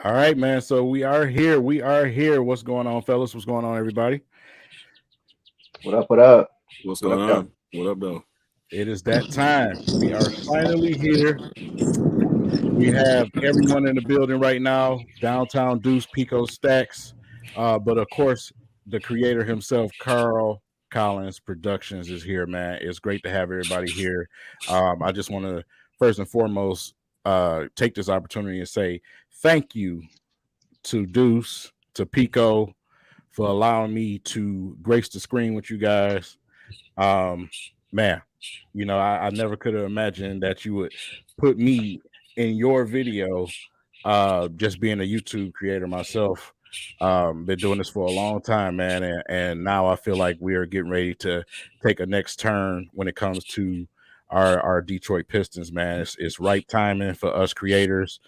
All right, man. So we are here. We are here. What's going on, fellas? What's going on, everybody? What up? What up? What's What going up, though? on? What up, though? It is that time. We are finally here. We have everyone in the building right now. Downtown Deuce, Pico Stacks. But of course, the creator himself, Carl Collins Productions, is here, man. It's great to have everybody here. I just want to first and foremost take this opportunity and say thank you to Deuce, to Pico, for allowing me to grace the screen with you guys. Um, Man, I never could have imagined that you would put me in your video. Just being a YouTube creator myself, been doing this for a long time, man, and now I feel like we are getting ready to take a next turn when it comes to our Detroit Pistons, man. It's right timing for us creators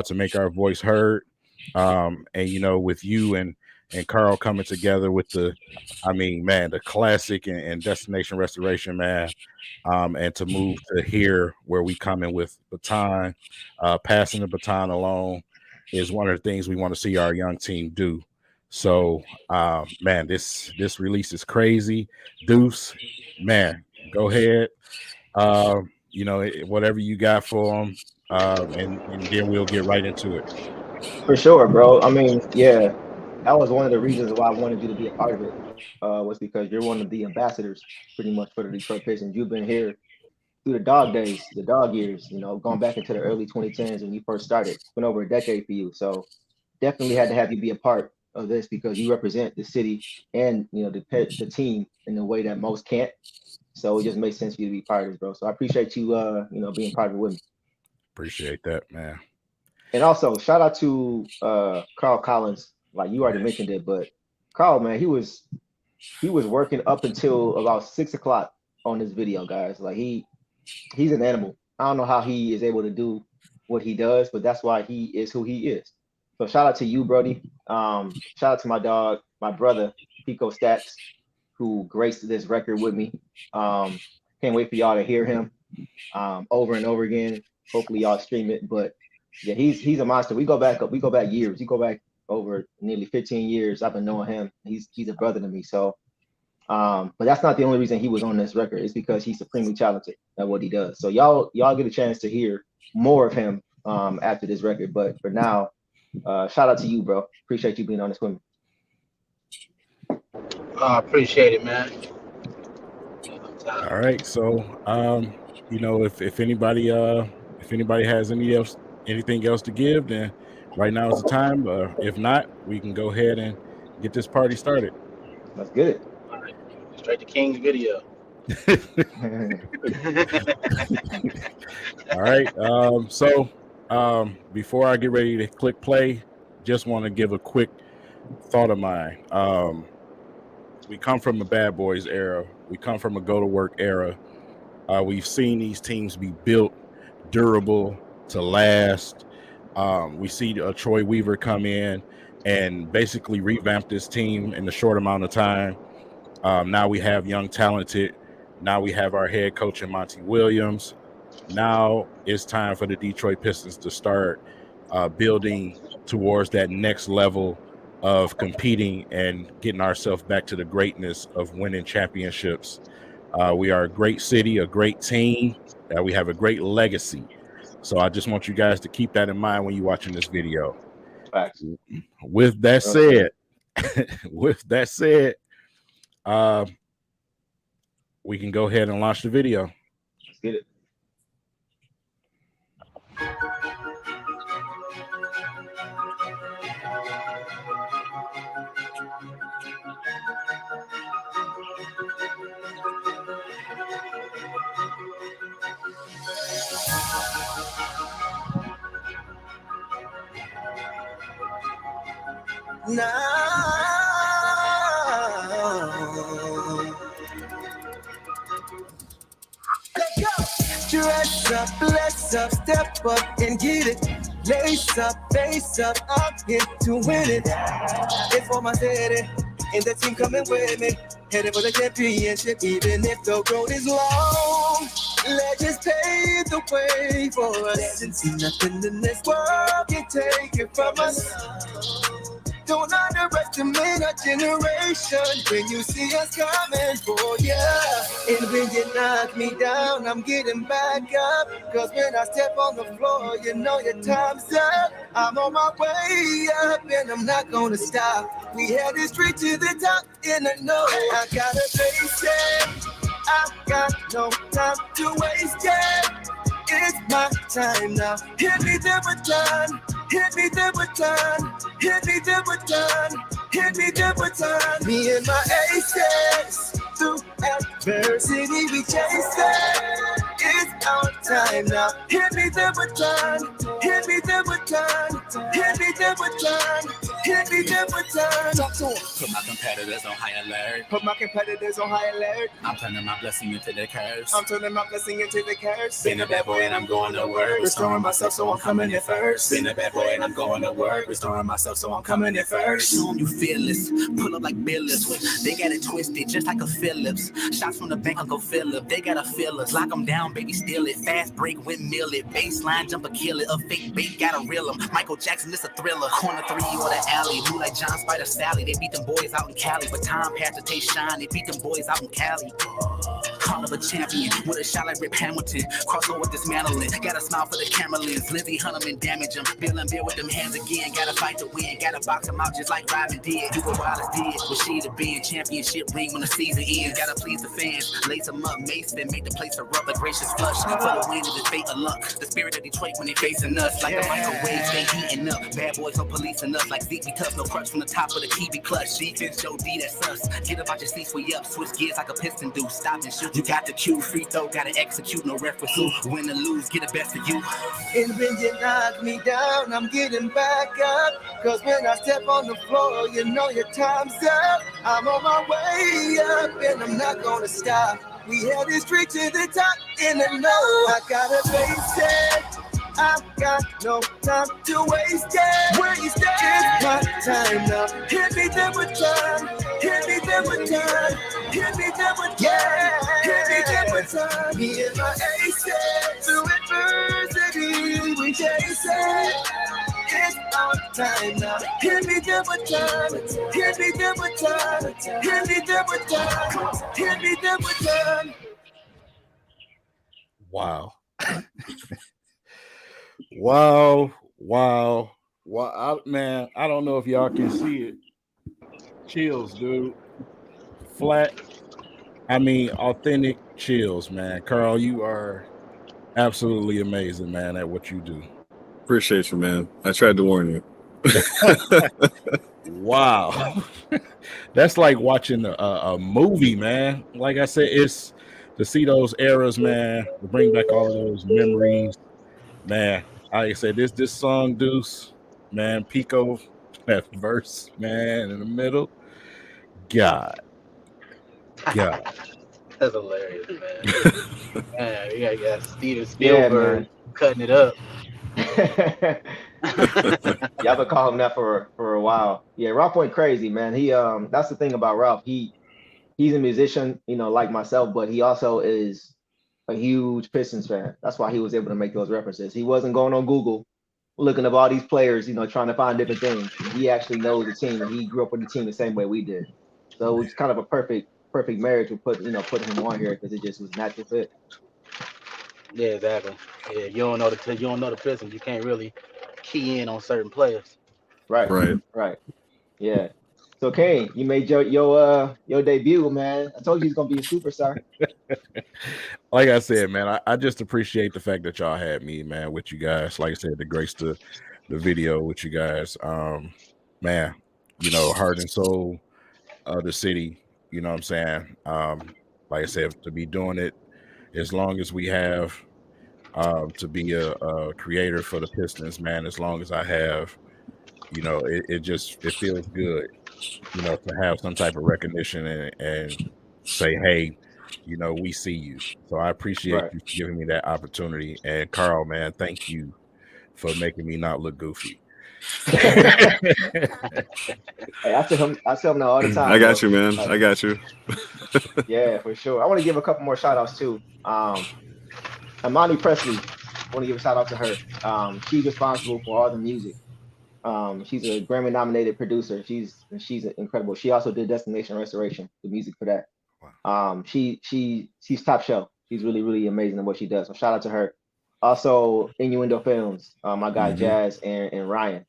to make our voice heard. And with you and Carl coming together with man, the classic and Destination Restoration, man. And to move to here where we come in with baton, passing the baton along is one of the things we want to see our young team do. So, man, this release is crazy. Deuce, man, go ahead. Whatever you got for them, and then we'll get right into it. For sure, bro. I mean, yeah, that was one of the reasons why I wanted you to be a part of it. Was because you're one of the ambassadors, pretty much, for the Detroit Pistons. You've been here through the dog days, the dog years. Going back into the early 2010s when you first started. It's been over a decade for you, so definitely had to have you be a part of this because you represent the city and the team in a way that most can't. So it just makes sense for you to be part of this, bro. So I appreciate you, being part of it with me. Appreciate that, man. And also, shout out to Carl Collins. Like you already mentioned it, but Carl, man, he was working up until about 6 o'clock on this video, guys. Like he's an animal. I don't know how he is able to do what he does, but that's why he is who he is. So shout out to you, Brody. Shout out to my dog, my brother, Pico Stats, who graced this record with me. Can't wait for y'all to hear him over and over again. Hopefully y'all stream it, but yeah, he's a monster. We go back years. You go back over nearly 15 years. I've been knowing him. He's a brother to me. So, but that's not the only reason he was on this record. It's because he's supremely talented at what he does. So y'all get a chance to hear more of him after this record. But for now, shout out to you, bro. Appreciate you being on this with me. Appreciate it, man. All right, so if anybody has anything else to give, then right now is the time. If not, we can go ahead and get this party started. Let's get it. All right. Straight to King's video. All right. So before I get ready to click play, just want to give a quick thought of mine. We come from a bad boys era. We come from a go to work era. We've seen these teams be built durable to last. We see Troy Weaver come in and basically revamp this team in a short amount of time. Now we have young, talented. Now we have our head coach in Monty Williams. Now it's time for the Detroit Pistons to start building towards that next level of competing and getting ourselves back to the greatness of winning championships. We are a great city, a great team. We have a great legacy. So I just want you guys to keep that in mind when you're watching this video. Facts. With that said, we can go ahead and launch the video. Let's get it. Now, let's go. Dress up, bless up, step up and get it. Lace up, face up, I'm here to win it. It's for my city, and the team coming with me. Headed for the championship, even if the road is long. Legends pave the way for us. Nothing in this world can take it from us. Don't underestimate our generation when you see us coming for ya. And when you knock me down, I'm getting back up. Cause when I step on the floor, you know your time's up. I'm on my way up and I'm not gonna stop. We headed straight to the top and I know I gotta face it. I got no time to waste it. It's my time now. Hit me the baton. Hit me the baton. Hit me the baton. Hit me the baton. Me and my aces. Through adversity we chase it. It's our time now. Hit me the baton. Hit me the baton. Hit me the baton. Hit me the baton. Talk to 'em. Put my competitors on high alert. Put my competitors on high alert. I'm turning my blessing into their curse. I'm turning my blessing into the curse. Been a bad boy and I'm going to work. Restoring myself so I'm coming in first. Been a bad boy and I'm going to work. Restoring myself so I'm coming in first. Show 'em you fearless. Pull up like Billis. They got it twisted just like a Phillips. Shots from the bank, Uncle Phillip. They gotta feel us. Lock 'em down, baby, steal it. Fast break, windmill it. Baseline, jump a kill it. A fake bait, gotta reel 'em. Michael Jackson, this a thriller. Corner 3 or the alley. Move like John Spider Sally. They beat them boys out in Cali. But time passed to taste shine. They beat them boys out in Cali. Call of a champion with a shot like Rip Hamilton. Crossover dismantling. Got a smile for the camera lens. Lindsey hunt 'em and damage 'em. Bill and Bill with them hands again. Gotta fight to win. Gotta box 'em out just like Robin did. Do what Wallace did. With she to be in championship ring when the season ends. Gotta please the fans. Lace 'em up, mace them. Make the place erupt. A gracious flush. For the win of the fate of luck. The spirit of Detroit when they facing us. Like the microwave, they heating up. Bad boys no policing us. Like Zeke be tough. No crutch from the top of the key be clutch. Defense Joe D, that's us. Get up out your seats, we up. Switch gears like a piston do. Stop and shoot. You got the cue. Free throw, gotta execute. No reference. Win or lose, get the best of you. And when you knock me down, I'm getting back up. Cause when I step on the floor, you know your time's up. I'm on my way up and I'm not gonna stop. We headed straight to the top and I know I gotta face it. I got no time to waste it. Waste it. It's my time now. Hit me the baton. Hit me the baton. Hit me the baton. Yeah. Hit me the baton. Me and my aces. Through adversity, we chase it. It's our time now. Hit me the baton. Hit me the baton. Hit me the baton. Hit me the baton. Wow. Wow. Man, I don't know if y'all can see it. Chills, dude. Flat. I mean, authentic chills, man. Carl, you are absolutely amazing, man, at what you do. Appreciate you, man. I tried to warn you. Wow. That's like watching a movie, man. Like I said, it's to see those eras, man, to bring back all of those memories, man. Like I said, this song, Deuce, man, Pico, that verse, man, in the middle. God. That's hilarious, man. Man, you got Steven Spielberg cutting it up. Y'all been calling him that for a while. Yeah, Ralph went crazy, man. He that's the thing about Ralph. He's a musician, you know, like myself, but he also is a huge Pistons fan. That's why he was able to make those references. He wasn't going on Google looking up all these players, you know, trying to find different things. He actually knows the team, and he grew up with the team the same way we did. So it's kind of a perfect marriage to putting him on here because it just was natural fit. Yeah, exactly. Yeah, you don't know the Pistons, you can't really key in on certain players. Right. Yeah. So Kane, you made your debut, man. I told you he's gonna be a superstar. Like I said, man, I just appreciate the fact that y'all had me, man, with you guys. Like I said, the grace to the video with you guys. Man, you know, heart and soul of the city, you know what I'm saying? Like I said, to be doing it as long as we have, to be a creator for the Pistons, man, as long as I have, you know, it feels good, you know, to have some type of recognition and say, hey, you know, we see you. So I appreciate you giving me that opportunity. And Carl, man, thank you for making me not look goofy. Hey, I tell him that all the time. I got bro. you, man. Like, I got you. yeah, for sure. I want to give a couple more shout outs too. Amani Presley, I want to give a shout out to her. She's responsible for all the music. She's a Grammy nominated producer. She's incredible. She also did Destination Restoration, the music for that. She's top shelf. She's really, really amazing at what she does. So shout out to her. Also, Innuendo Films, my guy Jazz and Ryan.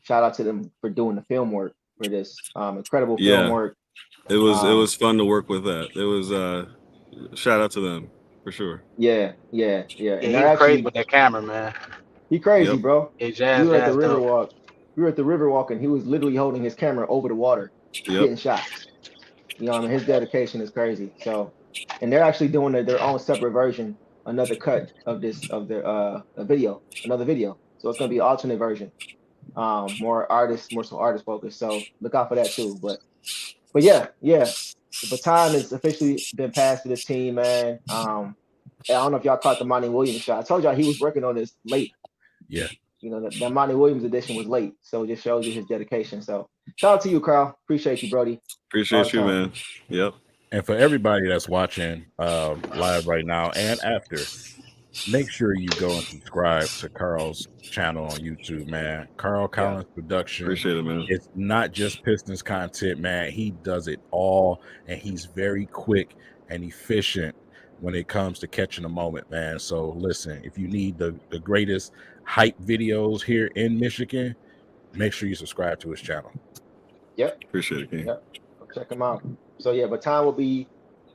Shout out to them for doing the film work for this incredible film work. It was fun to work with that. It was shout out to them for sure. Yeah. Yeah, And he's they're actually crazy with that camera, man. he crazy, Yep. bro. Hey, We Jazz, were at the Jazz, dope. Riverwalk. We were at the Riverwalk, and he was literally holding his camera over the water, getting shots. You know, I mean, his dedication is crazy. So, and they're actually doing their own separate version, another cut of their video, another video. So it's gonna be an alternate version, more so artist focused. So look out for that too. But yeah, the baton has officially been passed to this team, man. I don't know if y'all caught the Monty Williams shot. I told y'all he was working on this late. Yeah. You know, that Monty Williams edition was late, so it just shows you his dedication. So shout out to you, Carl. Appreciate you, Brody. Appreciate you, man. Yep. And for everybody that's watching live right now and after, make sure you go and subscribe to Carl's channel on YouTube, man. Carl Collins Production. Appreciate it, man. It's not just Pistons content, man. He does it all, and he's very quick and efficient when it comes to catching a moment, man. So listen, if you need the greatest hype videos here in Michigan, make sure you subscribe to his channel. Yep. Appreciate it, King. Yep. Check him out. So yeah, Baton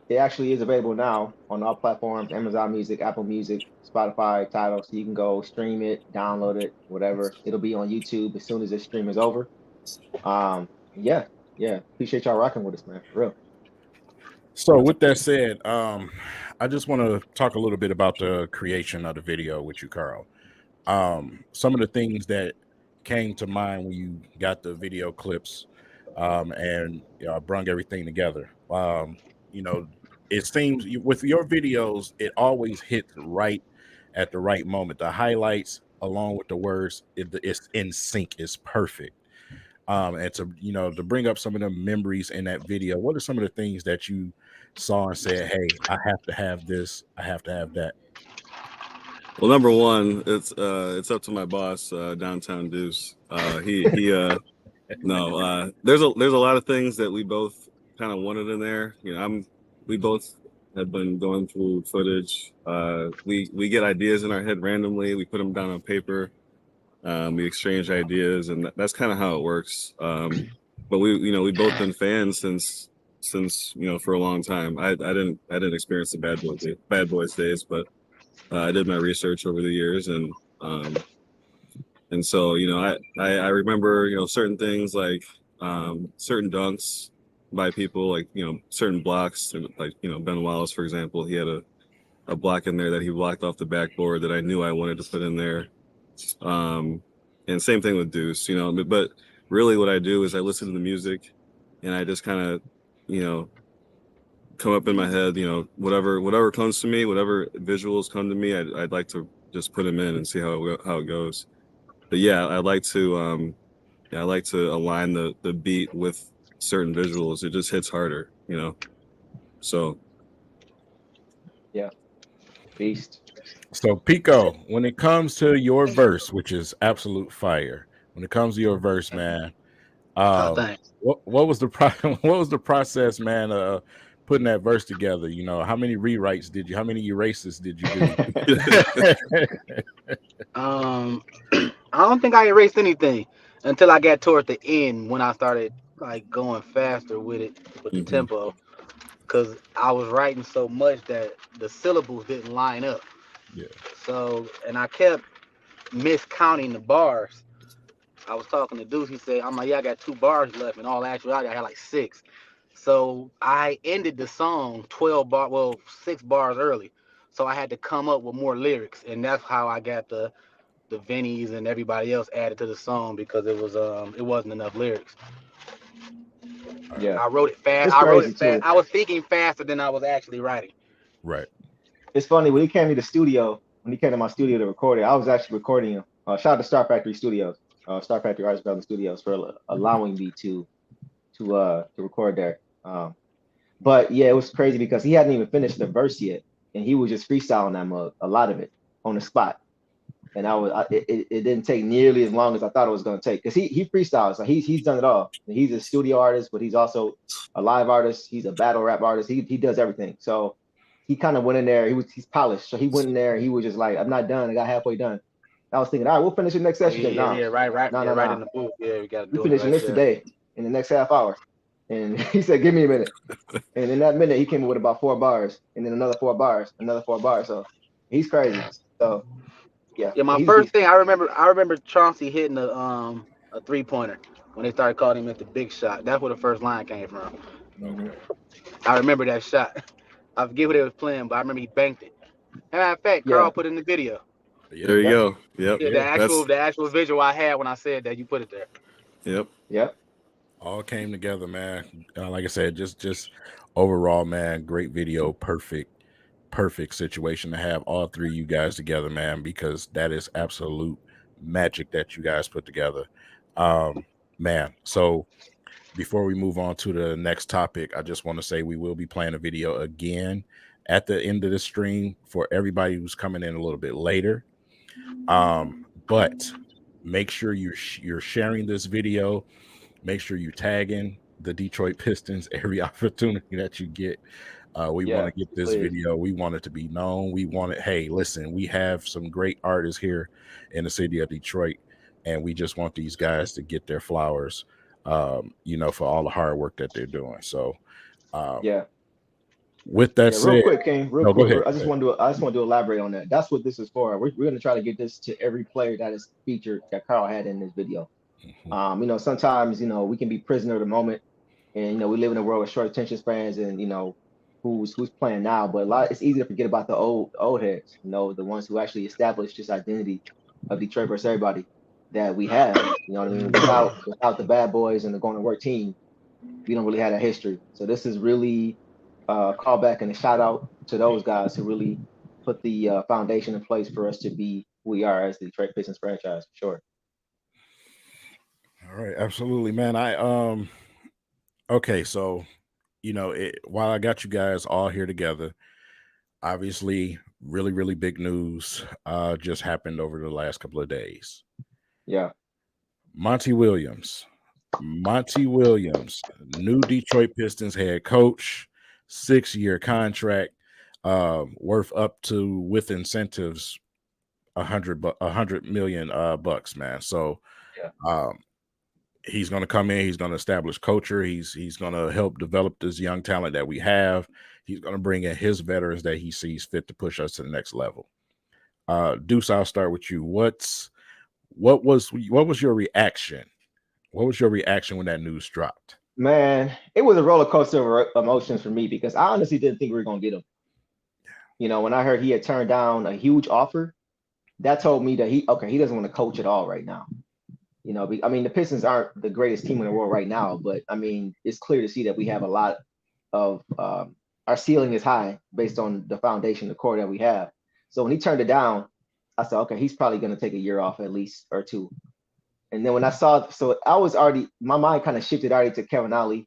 it actually is available now on all platforms, Amazon Music, Apple Music, Spotify, Tidal. So you can go stream it, download it, whatever. It'll be on YouTube as soon as this stream is over. Yeah. Appreciate y'all rocking with us, man. For real. So with that said, I just want to talk a little bit about the creation of the video with you, Carl. Some of the things that came to mind when you got the video clips and brung everything together. You know, it seems with your videos, it always hits right at the right moment. The highlights along with the words, it's in sync. It's perfect. And to bring up some of the memories in that video, what are some of the things that you saw and said, hey, I have to have this, I have to have that? Well, number one, it's up to my boss, downtown Deuce. There's a lot of things that we both kind of wanted in there. You know, we both have been going through footage. We get ideas in our head randomly. We put them down on paper. We exchange ideas, and that's kind of how it works. But we both been fans since for a long time. I didn't experience the Bad Boys days, but I did my research over the years, and so I remember certain things like certain dunks by people, like certain blocks, like Ben Wallace, for example. He had a block in there that he blocked off the backboard that I knew I wanted to put in there. And same thing with Deuce, but really what I do is I listen to the music and I just kind of, come up in my head, whatever comes to me, whatever visuals come to me, I'd like to just put them in and see how it goes. But yeah, I like to align the beat with certain visuals. It just hits harder, so. Yeah. Beast. So Pico, when it comes to your verse, which is absolute fire, when it comes to your verse, man, what was the process, man, putting that verse together? How many rewrites how many erases did you do? I don't think I erased anything until I got toward the end when I started like going faster with it, with the tempo, because I was writing so much that the syllables didn't line up. Yeah. So, and I kept miscounting the bars. I was talking to Deuce. He said, I'm like, yeah, I got 2 bars left. And all actuality, I had like 6. So I ended the song 6 bars early. So I had to come up with more lyrics. And that's how I got the Vinnies and everybody else added to the song, because it wasn't enough lyrics. Yeah. I wrote it fast. I was thinking faster than I was actually writing. Right. It's funny, when he came to my studio to record it, I was actually recording him. Shout out to Star Factory Studios. Star Factory Artist Development Studios, for allowing me to record there. But yeah, it was crazy because he hadn't even finished the verse yet, and he was just freestyling that mug, a lot of it on the spot. And it didn't take nearly as long as I thought it was going to take, because he freestyles. Like he's done it all. He's a studio artist, but he's also a live artist. He's a battle rap artist. He does everything. So he kind of went in there. He's polished. So he went in there and he was just like, I'm not done. I got halfway done. I was thinking, all right, we'll finish the next session. Right No. in the booth. Yeah, we got to do it. We finishing this today in the next half hour. And he said, give me a minute. And in that minute, he came in with about 4 bars, and then another 4 bars, another 4 bars. So he's crazy. So yeah. My first thing I remember Chauncey hitting a 3-pointer when they started calling him at the big shot. That's where the first line came from. Okay. I remember that shot. I forget what they was playing, but I remember he banked it. Matter of fact, Carl put it in the video. There you go. Yep. Yeah, the actual visual I had when I said that, you put it there. Yep. All came together, man. Like I said, just overall, man, great video, perfect situation to have all 3 of you guys together, man, because that is absolute magic that you guys put together. Man, so before we move on to the next topic, I just want to say we will be playing a video again at the end of the stream for everybody who's coming in a little bit later. But make sure you're sharing this video. Make sure you're tagging the Detroit Pistons every opportunity that you get. We want to get this video. We want it to be known. We want it. Hey, listen, we have some great artists here in the city of Detroit, and we just want these guys to get their flowers, for all the hard work that they're doing. So, with that said, real quick, King, go ahead. I just want to elaborate on that. That's what this is for. We're going to try to get this to every player that is featured that Carl had in this video. Mm-hmm. Sometimes, we can be prisoner of the moment, and, we live in a world with short attention spans, and, who's playing now. But it's easy to forget about the old heads, the ones who actually established this identity of Detroit versus everybody that we have. You know what I mean? Without the bad boys and the going to work team, we don't really have that history. So this is really a callback and a shout out to those guys who really put the foundation in place for us to be who we are as the Detroit Pistons franchise, for sure. All right, absolutely, man. Okay, so while I got you guys all here together, obviously really, really big news just happened over the last couple of days. Yeah. Monty Williams, new Detroit Pistons head coach, 6-year contract, worth up to, with incentives, $100 million bucks, man. So he's going to come in. He's going to establish culture. He's going to help develop this young talent that we have. He's going to bring in his veterans that he sees fit to push us to the next level. Deuce, I'll start with you. What was your reaction? What was your reaction when that news dropped? Man, it was a roller coaster of emotions for me, because I honestly didn't think we were going to get him. When I heard he had turned down a huge offer, that told me that he doesn't want to coach at all right now. The Pistons aren't the greatest team in the world right now, but it's clear to see that we have a lot of our ceiling is high based on the foundation, the core that we have. So when he turned it down, I said, okay, he's probably going to take a year off at least, or 2. And then when I saw, so I was already, my mind kind of shifted already to Kevin Ollie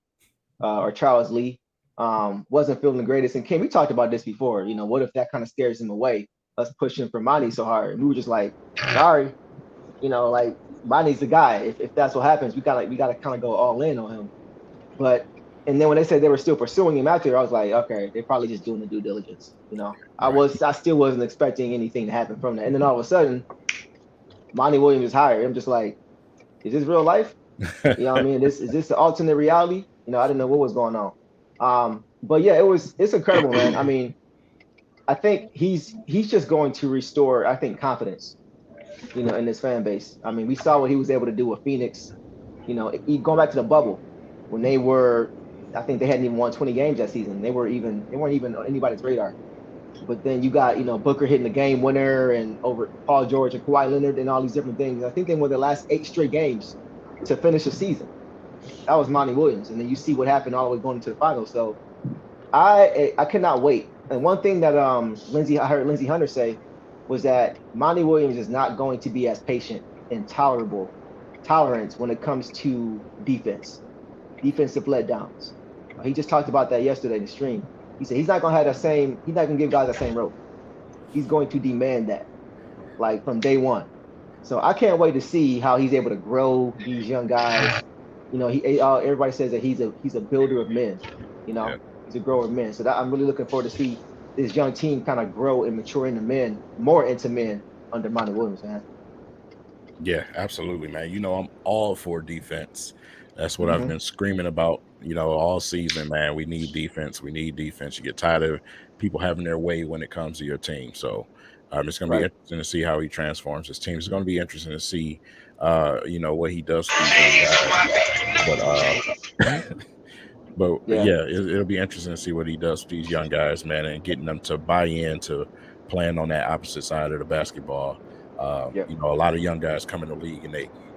or Charles Lee. Wasn't feeling the greatest. And Kim, we talked about this before. What if that kind of scares him away, us pushing for Monty so hard? And we were just like, sorry, Monty's the guy. If that's what happens, we gotta kind of go all in on him. And then when they said they were still pursuing him after, I was like, okay, they're probably just doing the due diligence. I still wasn't expecting anything to happen from that. And then all of a sudden, Monty Williams is hired. I'm just like, is this real life? You know what I mean? Is this the alternate reality? I didn't know what was going on. But yeah, it's incredible, man. I think he's just going to restore, confidence, in this fan base. We saw what he was able to do with Phoenix, going back to the bubble when they were, I think they hadn't even won 20 games that season. They weren't even on anybody's radar. But then you got, Booker hitting the game winner and over Paul George and Kawhi Leonard and all these different things. I think they won their last 8 straight games to finish the season. That was Monty Williams. And then you see what happened all the way going into the finals. So I cannot wait. And one thing that I heard Lindsey Hunter say was that Monty Williams is not going to be as patient and tolerable tolerance when it comes to defensive letdowns. He just talked about that yesterday in the stream. He said he's not gonna give guys the same rope. He's going to demand that, like from day one. So I can't wait to see how he's able to grow these young guys. You know, everybody says that he's a builder of men. You know, he's a grower of men. So I'm really looking forward to see this young team kind of grow and mature into men, more into men under Monty Williams, man. Yeah, absolutely, man. You know, I'm all for defense. That's what I've been screaming about, you know, all season, man. We need defense. We need defense. You get tired of people having their way when it comes to your team. So it's going to be interesting to see how he transforms his team. It's going to be interesting to see, you know, what he does for these guys. But yeah, it'll be interesting to see what he does with these young guys, man, and getting them to buy into playing on that opposite side of the basketball. You know, a lot of young guys come in the league and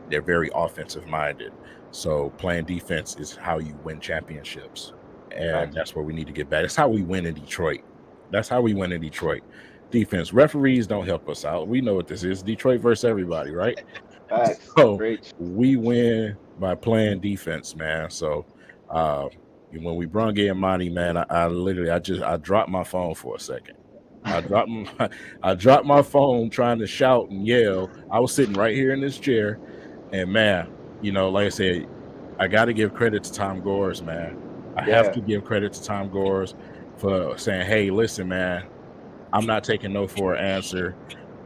they're very offensive minded. So playing defense is how you win championships. And that's where we need to get back. That's how we win in Detroit. Defense. Referees don't help us out. We know what this is. Detroit versus everybody, right? So we win by playing defense, man. So when we brung in Monty, man, I dropped my phone for a second. I dropped my phone trying to shout and yell. I was sitting right here in this chair, and man, you know, like I said, I got to give credit to Tom Gores, man. I have to give credit to Tom Gores for saying, "Hey, listen, man, I'm not taking no for an answer.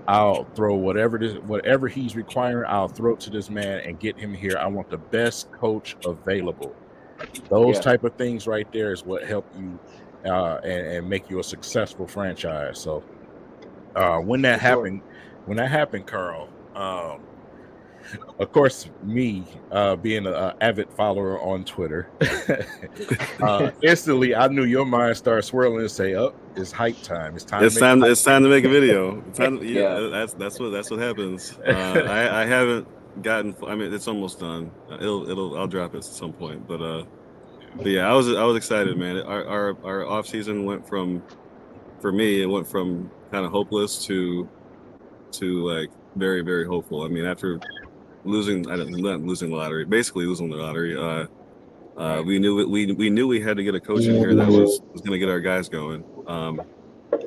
I'll throw whatever he's requiring. I'll throw it to this man and get him here. I want the best coach available." Those type of things right there is what help you and make you a successful franchise. So when that happened, Carl, of course, me being an avid follower on Twitter, instantly I knew your mind started swirling and say, "Oh, it's hype time. It's time to make a video." That's what happens. I haven't gotten. I mean, it's almost done. I'll drop it at some point, but yeah, I was excited, man. Our off season went from, for me, it went from kind of hopeless to like very, very hopeful. I mean, after not losing the lottery, basically losing the lottery, we knew we had to get a coach in here that was going to get our guys going.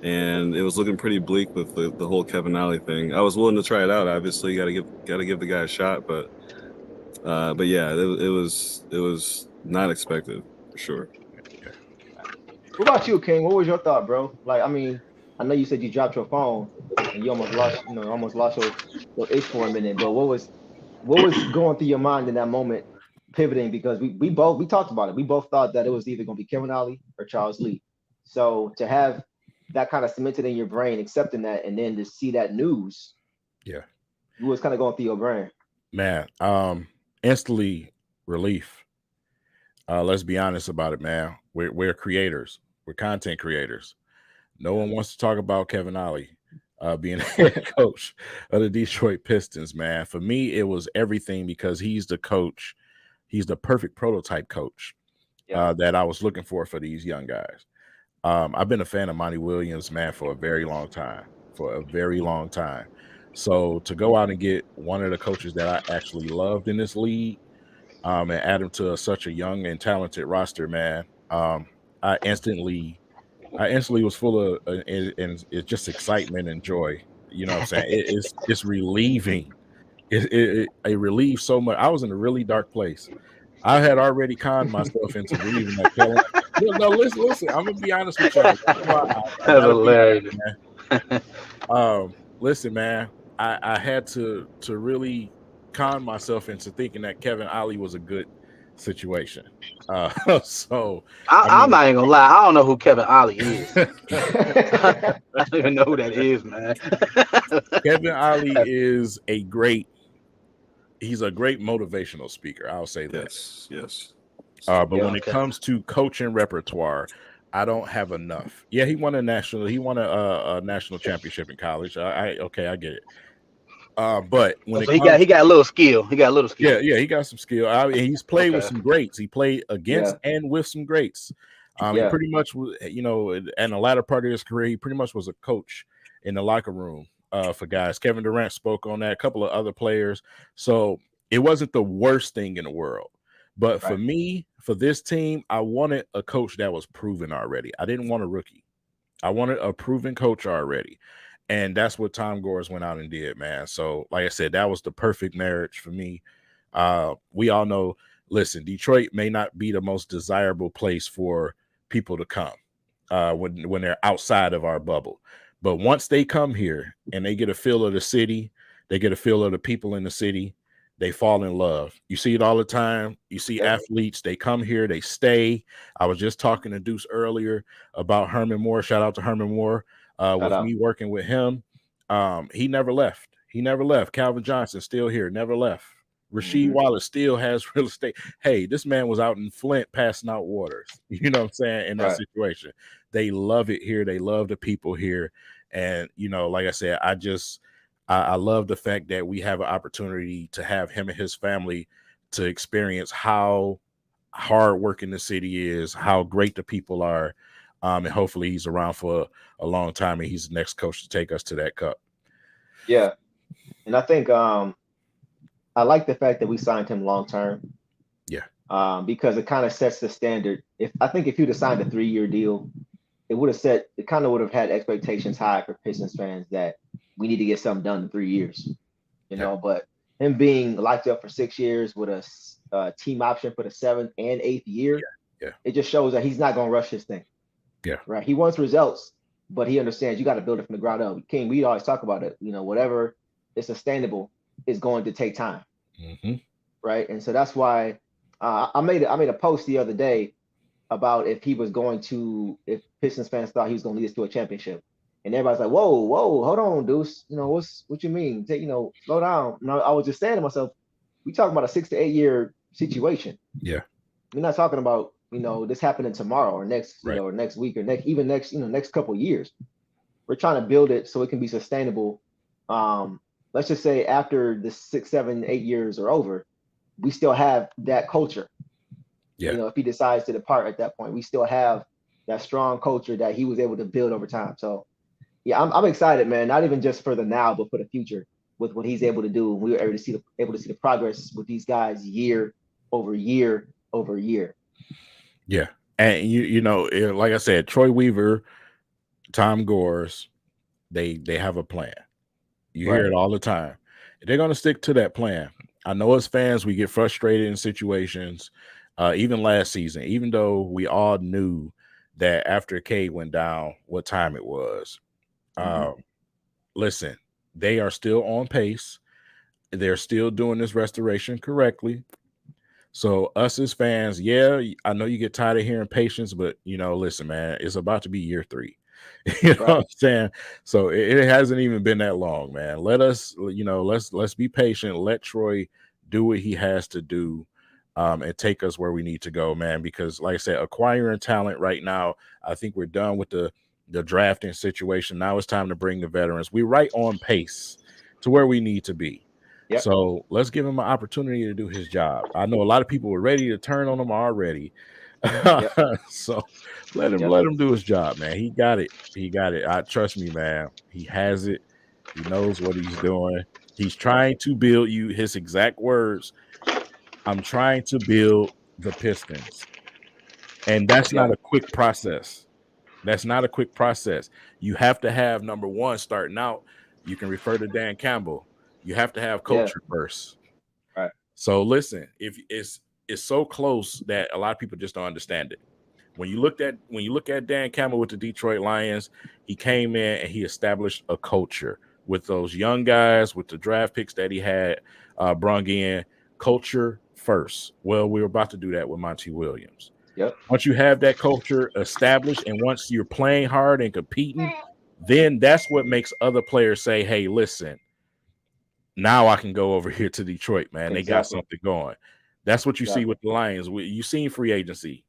And it was looking pretty bleak with the whole Kevin Ollie thing. I was willing to try it out. Obviously, got to give the guy a shot, but yeah, it was not expected for sure. What about you, King? What was your thought, bro? Like, I mean, I know you said you dropped your phone and you almost lost your itch for a minute. But what was going through your mind in that moment, pivoting? Because we talked about it. We both thought that it was either going to be Kevin Ollie or Charles Lee. So to have that kind of cemented in your brain, accepting that, and then to see that news, what was kind of going through your brain? Man, instantly relief. Let's be honest about it, man. We're creators. We're content creators. No one wants to talk about Kevin Ollie being head coach of the Detroit Pistons, man. For me, it was everything because he's the coach. He's the perfect prototype coach that I was looking for these young guys. I've been a fan of Monty Williams, man, for a very long time. So to go out and get one of the coaches that I actually loved in this league, and add him to such a young and talented roster, man, I instantly was full of and it's just excitement and joy. You know what I'm saying? It's relieving. It relieves so much. I was in a really dark place. I had already conned myself into believing that Kevin. No, listen. I'm gonna be honest with y'all. That's hilarious, man. Listen, man. I had to really con myself into thinking that Kevin Ollie was a good situation. So I'm not even gonna lie. I don't know who Kevin Ollie is. I don't even know who that is, man. Kevin Ollie is he's a great motivational speaker. I'll say that. Yes. But when it comes to coaching repertoire, I don't have enough. Yeah, he won a national championship in college. I get it. But when he got a little skill. Yeah, he got some skill. He's played with some greats. He played against and with some greats. He pretty much, in the latter part of his career, he pretty much was a coach in the locker room for guys. Kevin Durant spoke on that. A couple of other players. So it wasn't the worst thing in the world. But for me, for this team, I wanted a coach that was proven already. I didn't want a rookie. I wanted a proven coach already. And that's what Tom Gores went out and did, man. So, like I said, that was the perfect marriage for me. We all know, listen, Detroit may not be the most desirable place for people to come when they're outside of our bubble. But once they come here and they get a feel of the city, they get a feel of the people in the city, they fall in love. You see it all the time. You see athletes, they come here, they stay. I was just talking to Deuce earlier about Herman Moore. Shout out to Herman Moore. Me working with him. He never left. He never left. Calvin Johnson still here, never left. Rasheed Wallace still has real estate. Hey, this man was out in Flint passing out waters. You know what I'm saying? In that situation. They love it here. They love the people here. And, you know, like I said, I love the fact that we have an opportunity to have him and his family to experience how hard working the city is, how great the people are. And hopefully he's around for a long time and he's the next coach to take us to that cup. Yeah. And I think I like the fact that we signed him long term. Yeah. Because it kind of sets the standard. If you'd have signed a 3-year deal, it kind of would have had expectations high for Pistons fans that we need to get something done in 3 years, you know, but him being locked up for 6 years with a team option for the 7th and 8th year, it just shows that he's not going to rush his thing. Yeah. Right. He wants results, but he understands you got to build it from the ground up. King, we always talk about it, you know, whatever is sustainable is going to take time. Right. And so that's why I made a post the other day about if Pistons fans thought he was going to lead us to a championship. And everybody's like, whoa, hold on, Deuce. You know, what you mean? Slow down. And I was just saying to myself, we talking about a 6 to 8 year situation. Yeah. We're not talking about, you know, this happening tomorrow or next, or next week or next couple of years. We're trying to build it so it can be sustainable. Let's just say after the 6, 7, 8 years are over, we still have that culture. Yeah. You know, if he decides to depart at that point, we still have that strong culture that he was able to build over time. So, yeah, I'm excited, man. Not even just for the now, but for the future with what he's able to do. We were able to see the progress with these guys year over year over year. Yeah, and you know, like I said, Troy Weaver, Tom Gores, they have a plan. You hear it all the time. They're going to stick to that plan. I know as fans, we get frustrated in situations. Even last season, even though we all knew that after Cade went down, what time it was. Listen, they are still on pace. They're still doing this restoration correctly. So us as fans, I know you get tired of hearing patience, but you know, listen, man, it's about to be year 3. You know what I'm saying? So it hasn't even been that long, man. Let us, you know, let's be patient. Let Troy do what he has to do. And take us where we need to go, man, because like I said, acquiring talent right now, I think we're done with the drafting situation. Now it's time to bring the veterans. We're right on pace to where we need to be. Yep. So let's give him an opportunity to do his job. I know a lot of people were ready to turn on him already. So let him do his job, man. He got it. I trust me, man. He has it. He knows what he's doing. He's trying to build you, his exact words. I'm trying to build the Pistons. And that's not a quick process. You have to have, number one, starting out, you can refer to Dan Campbell. You have to have culture first. Right. So listen, if it's so close that a lot of people just don't understand it. When you look at Dan Campbell with the Detroit Lions, he came in and he established a culture with those young guys, with the draft picks that he had brung in. Culture first. Well, we're about to do that with Monty Williams. Yep. Once you have that culture established and once you're playing hard and competing, then that's what makes other players say, hey, listen, now I can go over here to Detroit, man. They got something going. That's what you see with the Lions. You seen free agency.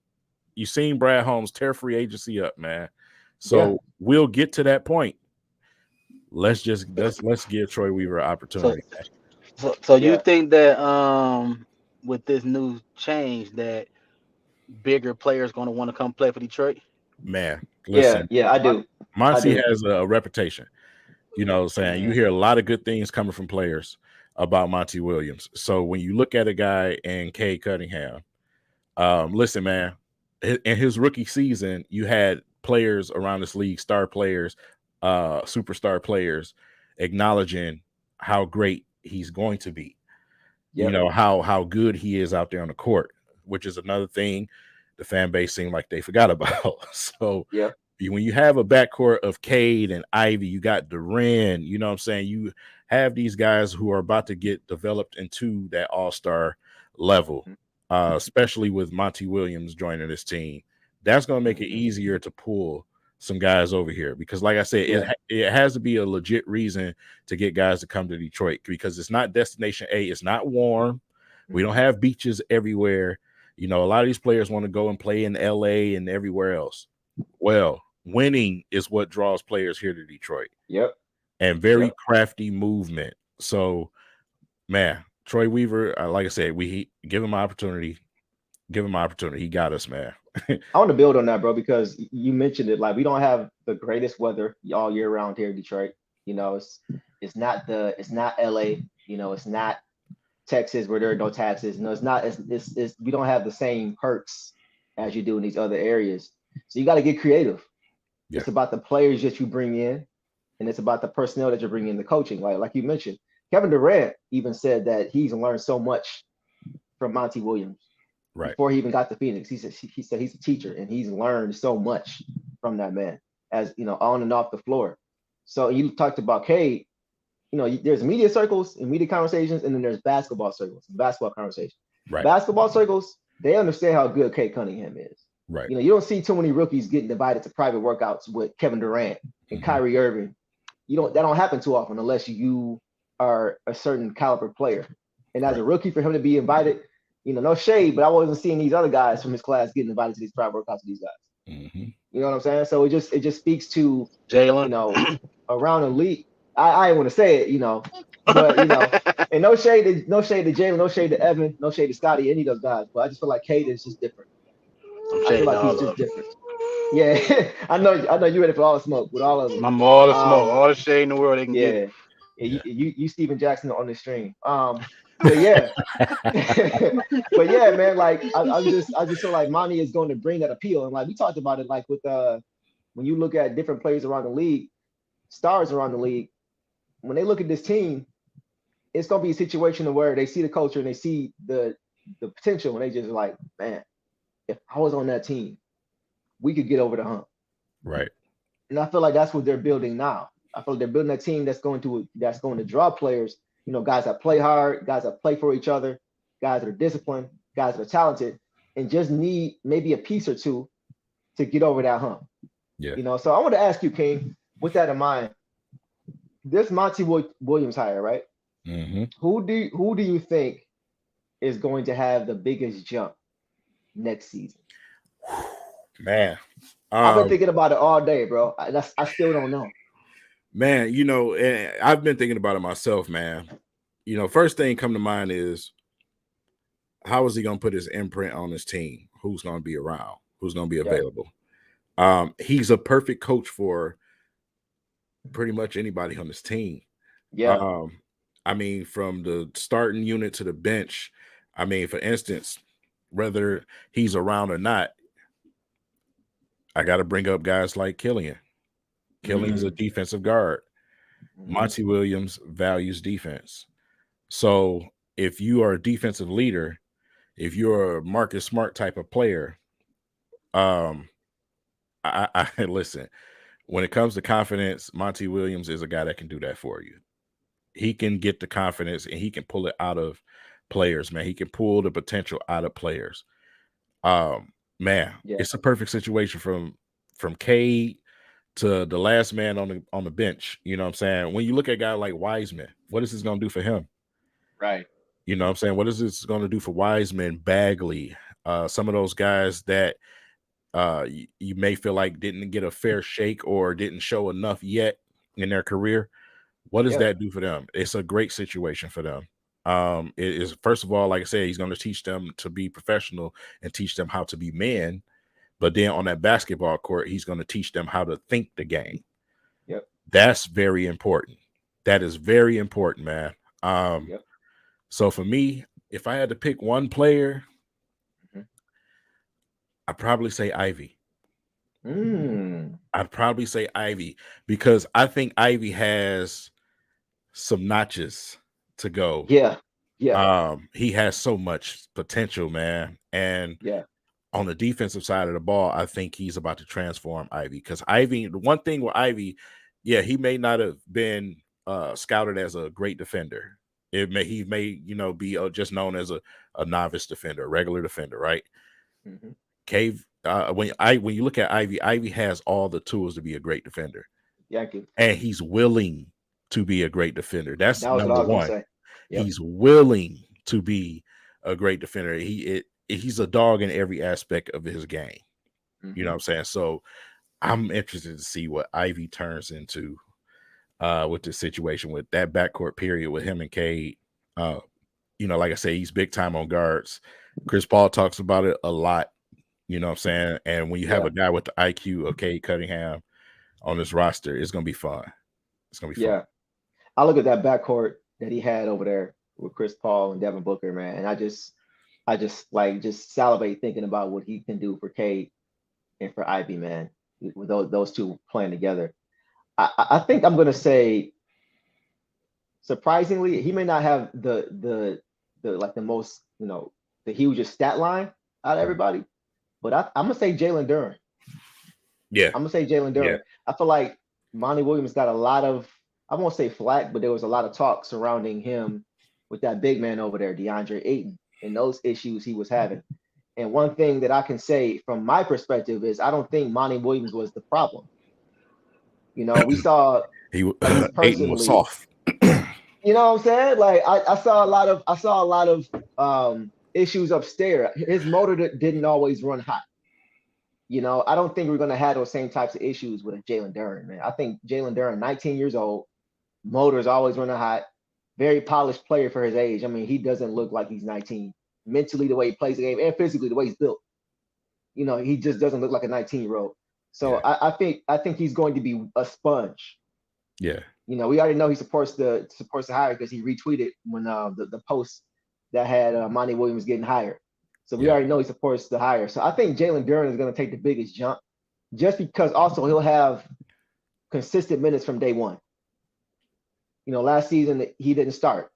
You seen Brad Holmes tear free agency up, man. So we'll get to that point. Let's give Troy Weaver an opportunity. So you think that with this new change that bigger players going to want to come play for Detroit? Man, listen. Yeah, I do. Monty has a reputation. You know what I'm saying? You hear a lot of good things coming from players. about Monty Williams. So when you look at a guy in Cade Cunningham, listen, man, in his rookie season, you had players around this league, star players, superstar players, acknowledging how great he's going to be. Yep. You know, how good he is out there on the court, which is another thing the fan base seemed like they forgot about. So Yep. when you have a backcourt of Cade and Ivy, you got Duran, you know what I'm saying? You have these guys who are about to get developed into that all-star level, especially with Monty Williams joining this team. That's going to make it easier to pull some guys over here because, like I said, it has to be a legit reason to get guys to come to Detroit because it's not destination A. It's not warm. We don't have beaches everywhere. You know, a lot of these players want to go and play in LA and everywhere else. Well, winning is what draws players here to Detroit. Yep. And very crafty movement. So, man, Troy Weaver, like I said, we give him an opportunity. Give him an opportunity. He got us, man. I want to build on that, bro, because you mentioned it. Like, we don't have the greatest weather all year round here in Detroit. You know, it's not LA. You know, it's not Texas where there are no taxes. No, it's not. It's we don't have the same perks as you do in these other areas. So you got to get creative. Yeah. It's about the players that you bring in, and it's about the personnel that you're bringing in, the coaching. Like you mentioned, Kevin Durant even said that he's learned so much from Monty Williams. Right. Before he even got to Phoenix, he said he's a teacher and he's learned so much from that man, as you know, on and off the floor. So you talked about Cade. You know, there's media circles and media conversations, and then there's basketball circles, basketball conversations. Right. Basketball circles, they understand how good Cade Cunningham is. Right. You know, you don't see too many rookies getting invited to private workouts with Kevin Durant and Kyrie Irving. That don't happen too often unless you are a certain caliber player. And as a rookie, for him to be invited, you know, no shade, but I wasn't seeing these other guys from his class getting invited to these private workouts with these guys. You know what I'm saying? So it just speaks to Jalen, you know, around the league. I didn't want to say it, you know, but you know, and no shade to Jalen, no shade to Evan, no shade to Scotty, any of those guys. But I just feel like Cade is just different. I feel like he's just different. Yeah, I know you're ready for all the smoke with all of them. I'm all the smoke, all the shade in the world they can get. Yeah, you Steven Jackson on the stream. But yeah, but yeah, man. Like I just feel like Monty is going to bring that appeal, and like we talked about it, like with when you look at different players around the league, stars around the league, when they look at this team, it's going to be a situation where they see the culture and they see the potential, and they just like, man, if I was on that team, we could get over the hump. Right. And I feel like that's what they're building now. I feel like they're building a team that's going to draw players, you know, guys that play hard, guys that play for each other, guys that are disciplined, guys that are talented, and just need maybe a piece or two to get over that hump. Yeah. You know, so I want to ask you, King, with that in mind, this Monty Williams hire, right? Who do you think is going to have the biggest jump next season? Man, I've been thinking about it all day, bro. I still don't know. Man, you know, I've been thinking about it myself, man. You know, first thing come to mind is how is he going to put his imprint on his team? Who's going to be around? Who's going to be available? He's a perfect coach for pretty much anybody on this team. Yeah. I mean, from the starting unit to the bench. I mean, for instance, whether he's around or not, I got to bring up guys like Killian. Killian's a defensive guard. Monty Williams values defense. So if you are a defensive leader, if you're a Marcus Smart type of player, I listen, when it comes to confidence, Monty Williams is a guy that can do that for you. He can get the confidence and he can pull it out of players, man. He can pull the potential out of players. It's a perfect situation from Cade to the last man on the bench. You know what I'm saying? When you look at a guy like Wiseman, what is this going to do for him? Right. You know what I'm saying? What is this going to do for Wiseman, Bagley, some of those guys that you may feel like didn't get a fair shake or didn't show enough yet in their career? What does that do for them? It's a great situation for them. It is, first of all, like I said, he's going to teach them to be professional and teach them how to be men. But then on that basketball court, he's going to teach them how to think the game. Yep. That's very important. That is very important, man. Yep. So for me, if I had to pick one player, I'd probably say Ivy. I'd probably say Ivy because I think Ivy has some notches to go. Yeah. Yeah. He has so much potential, man. And Yeah. on the defensive side of the ball, I think he's about to transform Ivy because Ivy, the one thing with Ivy, yeah, he may not have been scouted as a great defender. He may be just known as a novice defender, a regular defender, right? Cave. When you look at Ivy has all the tools to be a great defender. And he's willing to be a great defender. That's That was number what I was one. gonna say. Yep. He's willing to be a great defender. He's a dog in every aspect of his game. You know what I'm saying? So I'm interested to see what Ivy turns into with this situation, with that backcourt period with him and Cade. Like I say, he's big time on guards. Chris Paul talks about it a lot. You know what I'm saying? And when you have a guy with the IQ of Cade Cunningham on this roster, it's gonna be fun. It's gonna be fun. Yeah. I look at that backcourt that he had over there with Chris Paul and Devin Booker, man, and I just salivate thinking about what he can do for Cade and for Ivy, man, with those two playing together. I think I'm gonna say, surprisingly, he may not have the most, the hugest stat line out of everybody, but I'm gonna say Jalen Duren. Yeah. I'm gonna say Jalen Duren. Yeah. I feel like Monty Williams got a lot of, I won't say flack, but there was a lot of talk surrounding him with that big man over there, DeAndre Ayton, and those issues he was having. And one thing that I can say from my perspective is I don't think Monty Williams was the problem. We saw Ayton was soft. You know what I'm saying? Like I saw a lot of issues upstairs. His motor didn't always run hot. I don't think we're gonna have those same types of issues with Jalen Duren, man. I think Jalen Duren, 19 years old, motor's always running hot, very polished player for his age. I mean, he doesn't look like he's 19. Mentally, the way he plays the game, and physically, the way he's built. He just doesn't look like a 19-year-old. So I think he's going to be a sponge. Yeah. We already know he supports the hire because he retweeted when the post that had Monty Williams getting hired. So we already know he supports the hire. So I think Jalen Duren is going to take the biggest jump, just because also he'll have consistent minutes from day one. Last season he didn't start,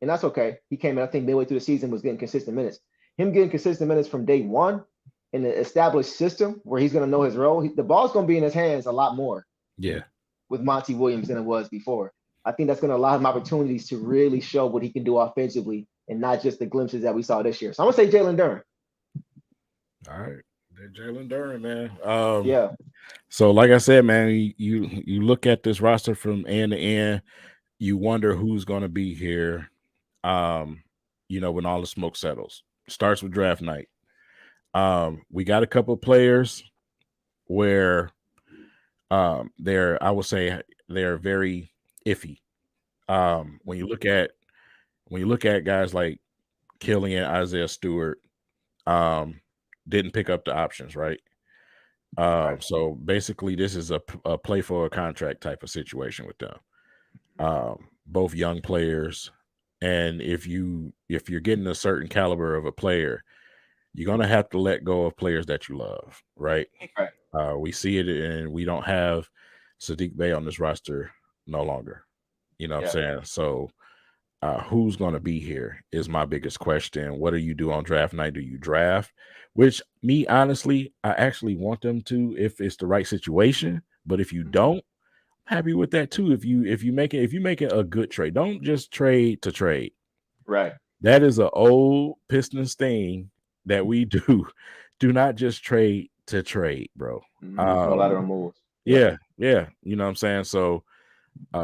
and that's okay. He came in, I think, midway through the season, was getting consistent minutes. Him getting consistent minutes from day one in an established system where he's going to know his role, the ball's going to be in his hands a lot more. Yeah. With Monty Williams than it was before. I think that's going to allow him opportunities to really show what he can do offensively and not just the glimpses that we saw this year. So I'm going to say Jalen Duren. All right. Jalen Duren, man. Yeah. So like I said, man, you look at this roster from end to end, you wonder who's going to be here, when all the smoke settles. Starts with draft night. We got a couple of players where I would say they're very iffy. When you look at guys like Killian, Isaiah Stewart, didn't pick up the options, right? So basically this is a play for a contract type of situation with them. Both young players, and if you're getting a certain caliber of a player, you're gonna have to let go of players that you love, right? Right. We see it, and we don't have Sadiq Bey on this roster no longer. You know what I'm saying? So who's going to be here is my biggest question. What do you do on draft night? Do you draft? Which, me, honestly, I actually want them to if it's the right situation. But if you don't, I'm happy with that too. If you make it a good trade, don't just trade to trade. Right. That is an old Pistons thing that we do. Do not just trade to trade, bro. No lateral moves. Yeah. You know what I'm saying? So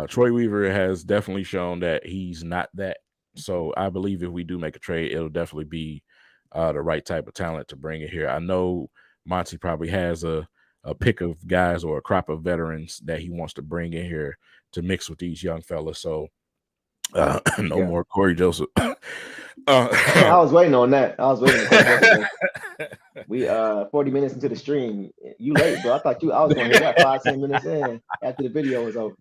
Troy Weaver has definitely shown that he's not that. So I believe if we do make a trade, it'll definitely be the right type of talent to bring it here. I know Monty probably has a pick of guys or a crop of veterans that he wants to bring in here to mix with these young fellas. So no more Corey Joseph. I was waiting on that. We 40 minutes into the stream. You late, bro. I was going to hear that 5-10 minutes in after the video was over.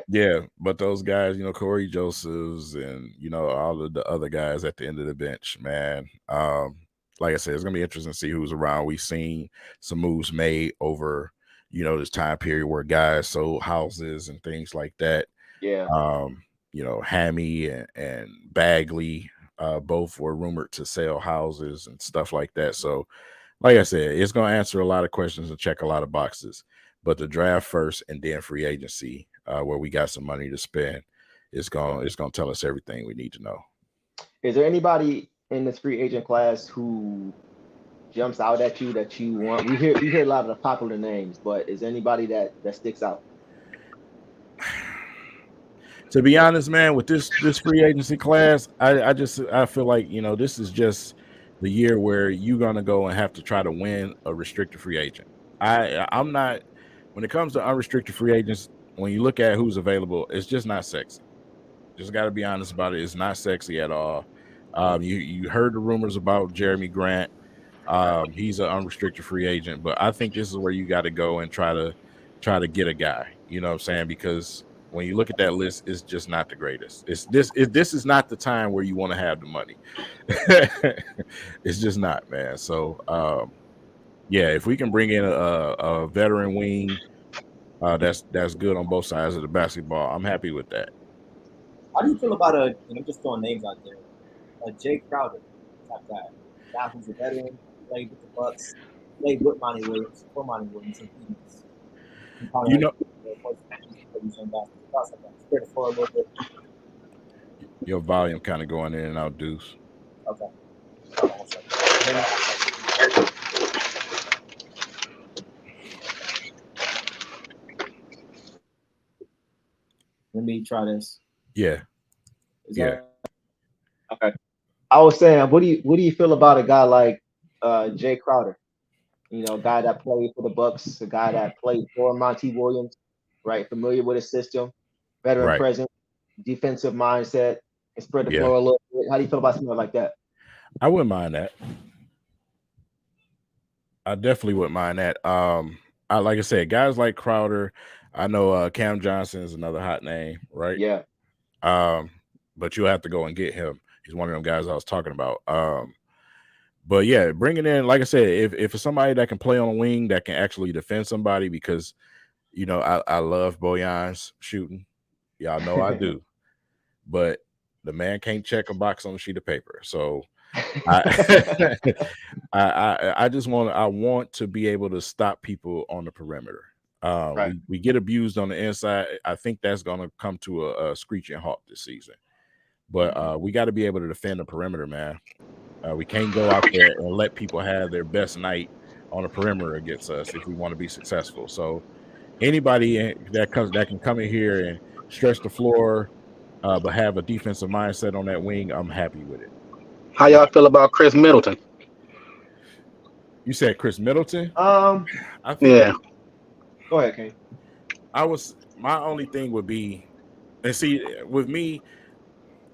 Yeah, but those guys, Corey Josephs and all of the other guys at the end of the bench, man. Like I said, it's gonna be interesting to see who's around. We've seen some moves made over, this time period where guys sold houses and things like that. Yeah. Hammy and Bagley, both were rumored to sell houses and stuff like that. So, like I said, it's gonna answer a lot of questions and check a lot of boxes. But the draft first and then free agency, where we got some money to spend, it's gonna tell us everything we need to know. Is there anybody in this free agent class who jumps out at you that you want? We hear a lot of the popular names, but is there anybody that sticks out? To be honest, man, with this free agency class, I feel like this is just the year where you're gonna go and have to try to win a restricted free agent. I'm not, when it comes to unrestricted free agents, when you look at who's available, it's just not sexy. Just got to be honest about it. It's not sexy at all. You heard the rumors about Jeremy Grant. He's an unrestricted free agent, but I think this is where you got to go and try to get a guy. You know what I'm saying? Because when you look at that list, it's just not the greatest. This is not the time where you want to have the money. It's just not, man. So yeah, if we can bring in a veteran wing, that's good on both sides of the basketball, I'm happy with that. How do you feel about just throwing names out there? Jay Crowder type guy who's a veteran, played with the Bucks, played with Monty Williams, for Monty Williams and Phoenix. Spread the floor a little bit. Your volume kind of going in and out, Deuce. Okay. Let me try this. Yeah. Okay. I was saying, what do you feel about a guy like Jay Crowder? A guy that played for the Bucks, a guy that played for Monty Williams, right? Familiar with his system, veteran presence, defensive mindset, and spread the floor a little bit. How do you feel about something like that? I wouldn't mind that. I definitely wouldn't mind that. Like I said, guys like Crowder. I know Cam Johnson is another hot name, right? Yeah. But you'll have to go and get him. He's one of them guys I was talking about. But yeah, bringing in, like I said, if it's somebody that can play on a wing that can actually defend somebody, because I love Bojan's shooting. Y'all know I do. But the man can't check a box on a sheet of paper. So I just want to be able to stop people on the perimeter. We get abused on the inside. I think that's going to come to a screeching halt this season. But we got to be able to defend the perimeter, man. We can't go out there and let people have their best night on the perimeter against us if we want to be successful. So anybody that can come in here and stretch the floor, but have a defensive mindset on that wing, I'm happy with it. How y'all feel about Chris Middleton? You said Chris Middleton? Yeah. Go ahead, Kane. My only thing would be, and see, with me,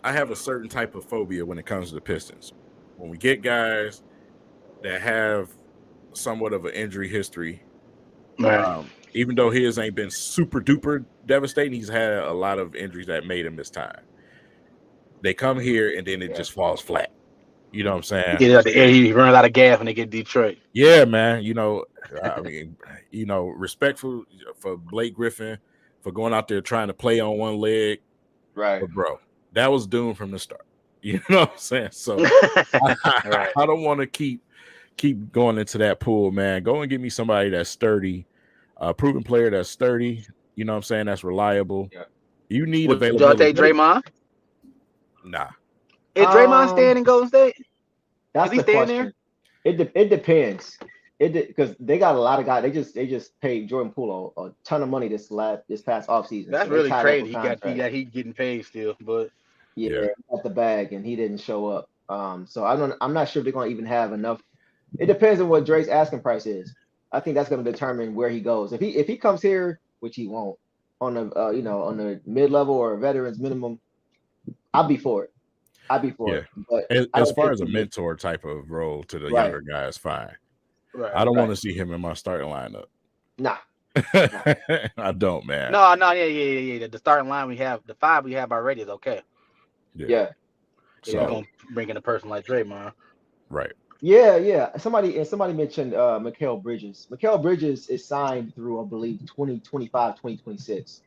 I have a certain type of phobia when it comes to the Pistons. When we get guys that have somewhat of an injury history, even though his ain't been super duper devastating, he's had a lot of injuries that made him miss time. They come here and then it just falls flat. You know what I'm saying? He runs out of gas when they get Detroit. Yeah, man. Respect for Blake Griffin for going out there trying to play on one leg. Right. But bro, that was doomed from the start. You know what I'm saying? So I don't want to keep going into that pool, man. Go and get me somebody that's sturdy, a proven player that's sturdy. You know what I'm saying? That's reliable. Yeah. You need availability. Y'all take Draymond? Nah. Is Draymond staying in Golden State? That's the question. It depends. Because they got a lot of guys. They just paid Jordan Poole a ton of money this past offseason. That's really crazy. He getting paid still, but he got the bag and he didn't show up. So I'm not sure if they're gonna even have enough. It depends on what Drake's asking price is. I think that's gonna determine where he goes. If he comes here, which he won't, on the on the mid-level or veterans minimum, I'll be for it. But as far as a mentor type of role to the younger guys, fine. Right. I don't want to see him in my starting lineup. Nah. I don't, man. No, yeah. The starting line we have, the 5 we have already is okay. Yeah. If you're gonna bring in a person like Draymond. Right. Yeah. Somebody mentioned Mikal Bridges. Mikal Bridges is signed through, I believe, 2025, 2026.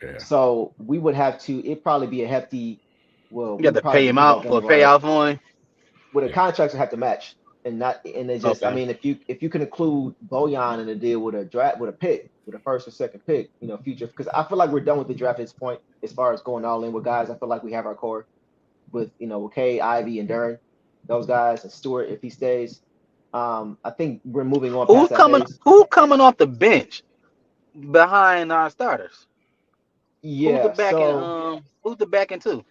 Yeah. So we would have to. It'd probably be a hefty. Well, You have to pay him out for payoff on him. Well, the contracts would have to match, and they just. Okay. I mean, if you can include Bojan in the deal with a draft, with a pick, with a first or second pick, future. Because I feel like we're done with the draft at this point as far as going all in with guys. I feel like we have our core with with Kay, Ivy, and Duran, those guys, and Stewart if he stays. I think we're moving on. Who's past that phase. coming off the bench behind our starters? Yeah. Who's the back end two?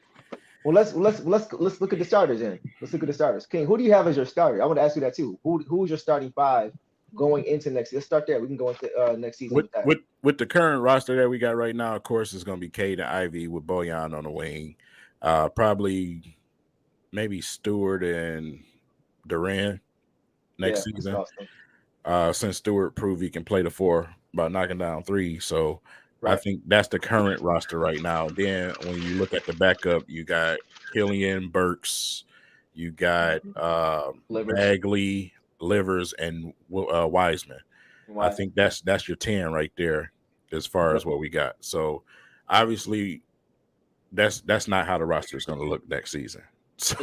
Well, let's look at the starters then. Let's look at the starters. King, who do you have as your starter? I want to ask you that too. Who's your starting 5 going into next? Let's start there. We can go into next season with that. With the current roster that we got right now, of course, it's going to be Cade and Ivy with Bojan on the wing. Probably maybe Stewart and Duran next season. Awesome. Since Stewart proved he can play the 4 by knocking down 3, so. Right. I think that's the current roster right now. Then when you look at the backup, you got Killian, Burks, you got Bagley, Livers, and Wiseman. I think that's your 10 right there as far as what we got. So obviously that's not how the roster is going to look next season. So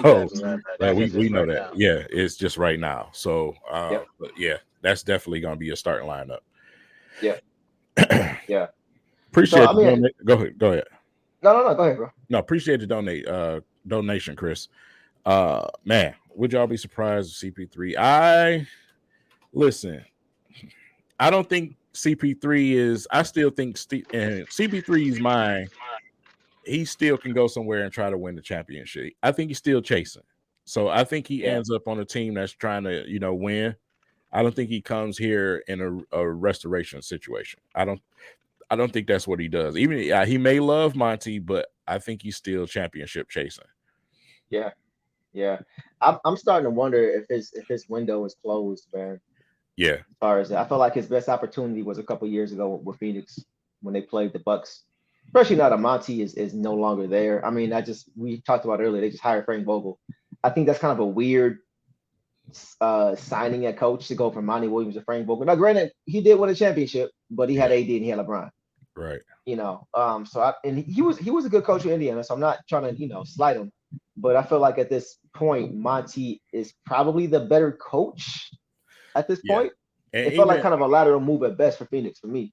we know that. Now. Yeah, it's just right now. So but yeah, that's definitely going to be a starting lineup. Yeah. Yeah. Appreciate Go ahead. No, go ahead, bro. No, appreciate the donation, Chris. Man, would y'all be surprised if CP3? I don't think CP3 is. I still think CP3's mind. He still can go somewhere and try to win the championship. I think he's still chasing. So I think he ends up on a team that's trying to, win. I don't think he comes here in a restoration situation. I don't think that's what he does. Even he may love Monty, but I think he's still championship chasing. Yeah. I'm starting to wonder if his window is closed, man. Yeah. As far as I feel like his best opportunity was a couple years ago with Phoenix when they played the Bucks. Especially now that Monty is no longer there. I mean, we talked about earlier. They just hired Frank Vogel. I think that's kind of a weird signing at coach to go from Monty Williams to Frank Vogel. Now, granted, he did win a championship, but he had AD and he had LeBron. Right. He was a good coach in Indiana, so I'm not trying to, slight him. But I feel like at this point, Monty is probably the better coach at this point. And it felt like kind of a lateral move at best for Phoenix for me.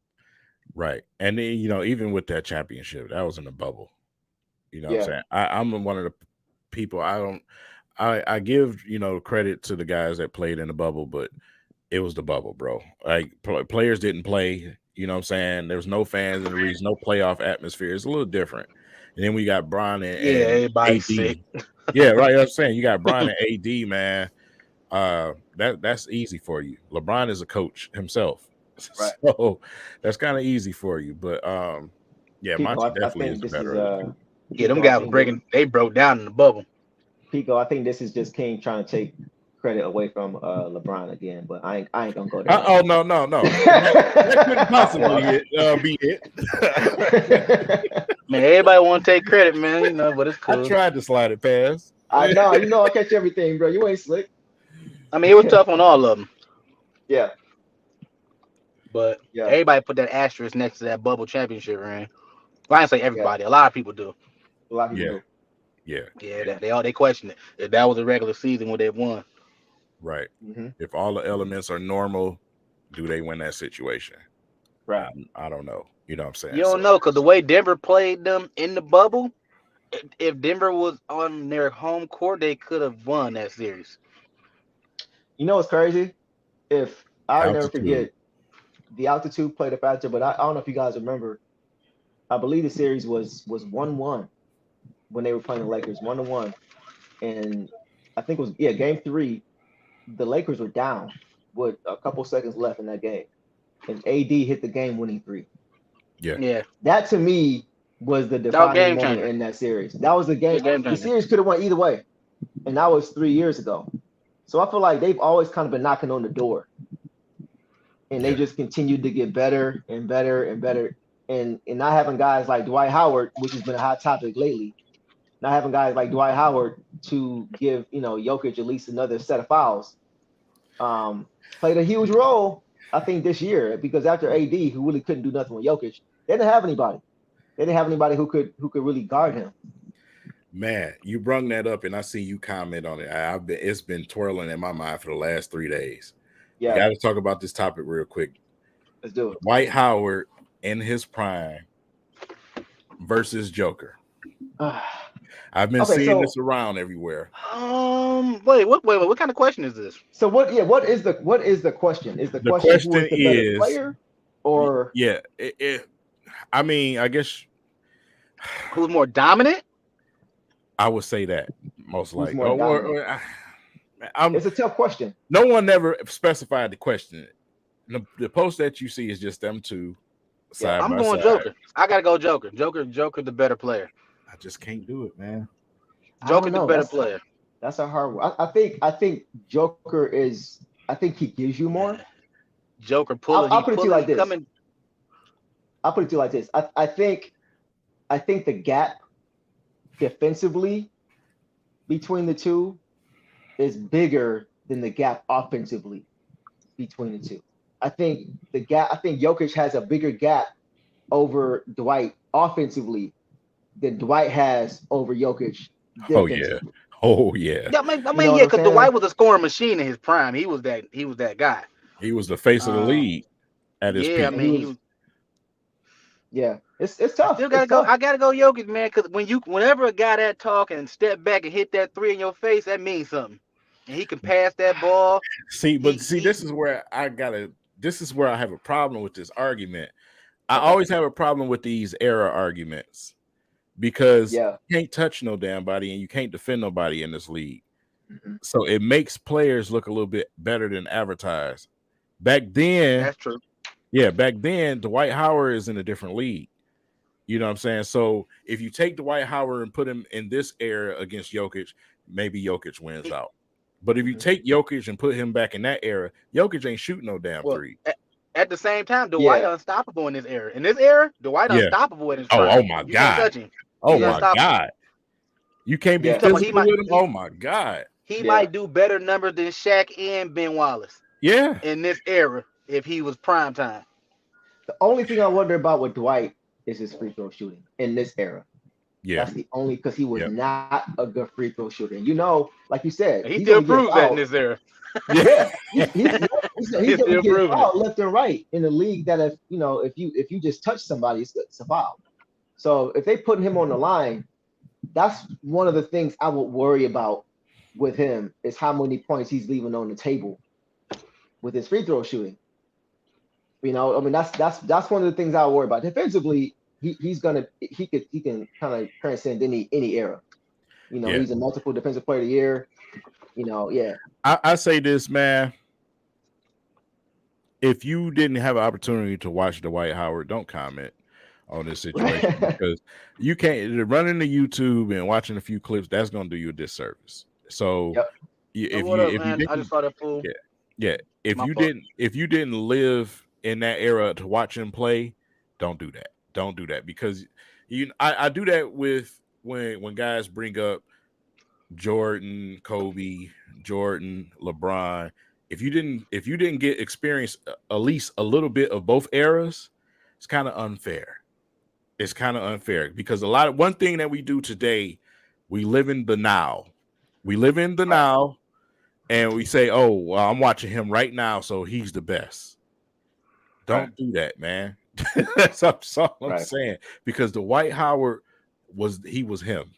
Right. And then, even with that championship, that was in the bubble. You know what I'm saying? I'm one of the people I give, credit to the guys that played in the bubble, but it was the bubble, bro. Like players didn't play. You know what I'm saying? There's no fans in the region, no playoff atmosphere. It's a little different. And then we got Bron and everybody's AD. sick. Yeah, right. I'm saying you got Bron and AD, man. That's easy for you. LeBron is a coach himself. Right. So that's kind of easy for you. But Monty definitely is the better. Them guys they broke down in the bubble. Pico, I think this is just King trying to take credit away from LeBron again, but I ain't gonna go there. No. That couldn't possibly be it. Man, everybody want to take credit, man. But it's cool. I tried to slide it past. I know, I catch everything, bro. You ain't slick. I mean, it was tough on all of them. Yeah. But everybody put that asterisk next to that bubble championship ring. Well, I didn't say everybody. A lot of people do. A lot of people do. Yeah, they question it. If that was a regular season, would they have won? Right. Mm-hmm. If all the elements are normal, do they win that situation? Right. I don't know. You know what I'm saying? You don't know, because the way Denver played them in the bubble, if Denver was on their home court, they could have won that series. You know what's crazy? I'll never forget, the altitude played a factor, but I don't know if you guys remember. I believe the series was 1-1 when they were playing the Lakers, 1-1. And I think it was, game 3. The Lakers were down with a couple seconds left in that game, and AD hit the game-winning 3. Yeah. That to me was the defining moment in that series. That was the game. The series could have went either way, and that was 3 years ago. So I feel like they've always kind of been knocking on the door and they just continued to get better and better and better. And not having guys like Dwight Howard, which has been a hot topic lately, not having guys like Dwight Howard to give Jokic at least another set of fouls, played a huge role, I think, this year, because after AD, who really couldn't do nothing with Jokic, they didn't have anybody. They didn't have anybody who could really guard him. Man, you brung that up, and I see you comment on it. It's been twirling in my mind for the last 3 days. Yeah, got to talk about this topic real quick. Let's do it. Dwight Howard in his prime versus Joker. I've been seeing this around everywhere. Wait, what kind of question is this? So what is the question? Is the question who is the better player, or I mean, I guess who's more dominant? I would say that most likely. It's a tough question. No one ever specified the question. The post that you see is just them two. I'm going Joker. I gotta go Joker. Joker, the better player. I just can't do it, man. Joker, the better player. That's a hard one. I think Joker is. I think he gives you more. Joker pulling. I'll put it to you like this. I'll put it to you like this. I think the gap defensively between the two is bigger than the gap offensively between the two. I think Jokic has a bigger gap over Dwight offensively than Dwight has over Jokic defensively. Oh yeah. Yeah, I mean, because Dwight was a scoring machine in his prime. He was that guy. He was the face of the league at his peak. I mean, it's tough. I gotta go Jokic, man, because whenever a guy that talk and step back and hit that three in your face, that means something. And he can pass that ball. This is where I have a problem with this argument. I always have a problem with these era arguments because you can't touch no damn body and you can't defend nobody in this league. Mm-hmm. So it makes players look a little bit better than advertised. Back then, that's true. Yeah, back then, Dwight Howard is in a different league. You know what I'm saying? So if you take Dwight Howard and put him in this era against Jokic, maybe Jokic wins out. But if you take Jokic and put him back in that era, Jokic ain't shooting no damn three. At the same time, Dwight unstoppable in this era. In this era, Dwight unstoppable in his prime. Oh my God. Oh my God. You can't be physical with him. Oh my God. He might do better numbers than Shaq and Ben Wallace. Yeah. In this era, if he was prime time. The only thing I wonder about with Dwight is his free throw shooting in this era. Yeah. That's the only, because he was not a good free throw shooter. And like you said, he still proves that in this era. He's still proving it left and right in the league. That if you just touch somebody, it's a foul. So if they put him on the line, that's one of the things I would worry about with him, is how many points he's leaving on the table with his free throw shooting. That's one of the things I worry about. Defensively, he can kind of transcend any era. He's a multiple defensive player of the year. I say this, man. If you didn't have an opportunity to watch Dwight Howard, don't comment on this situation because you can't run into YouTube and watching a few clips. That's going to do you a disservice. So if you I just saw that fool. If you didn't live in that era to watch him play, don't do that. Don't do that, because I do that with when guys bring up Jordan, Kobe, Jordan, LeBron. If you didn't get experience at least a little bit of both eras, it's kind of unfair. It's kind of unfair because one thing that we do today, we live in the now. We live in the now, and we say, "Oh, well, I'm watching him right now, so he's the best." Don't do that, man. That's all I'm saying. Because Dwight Howard was him.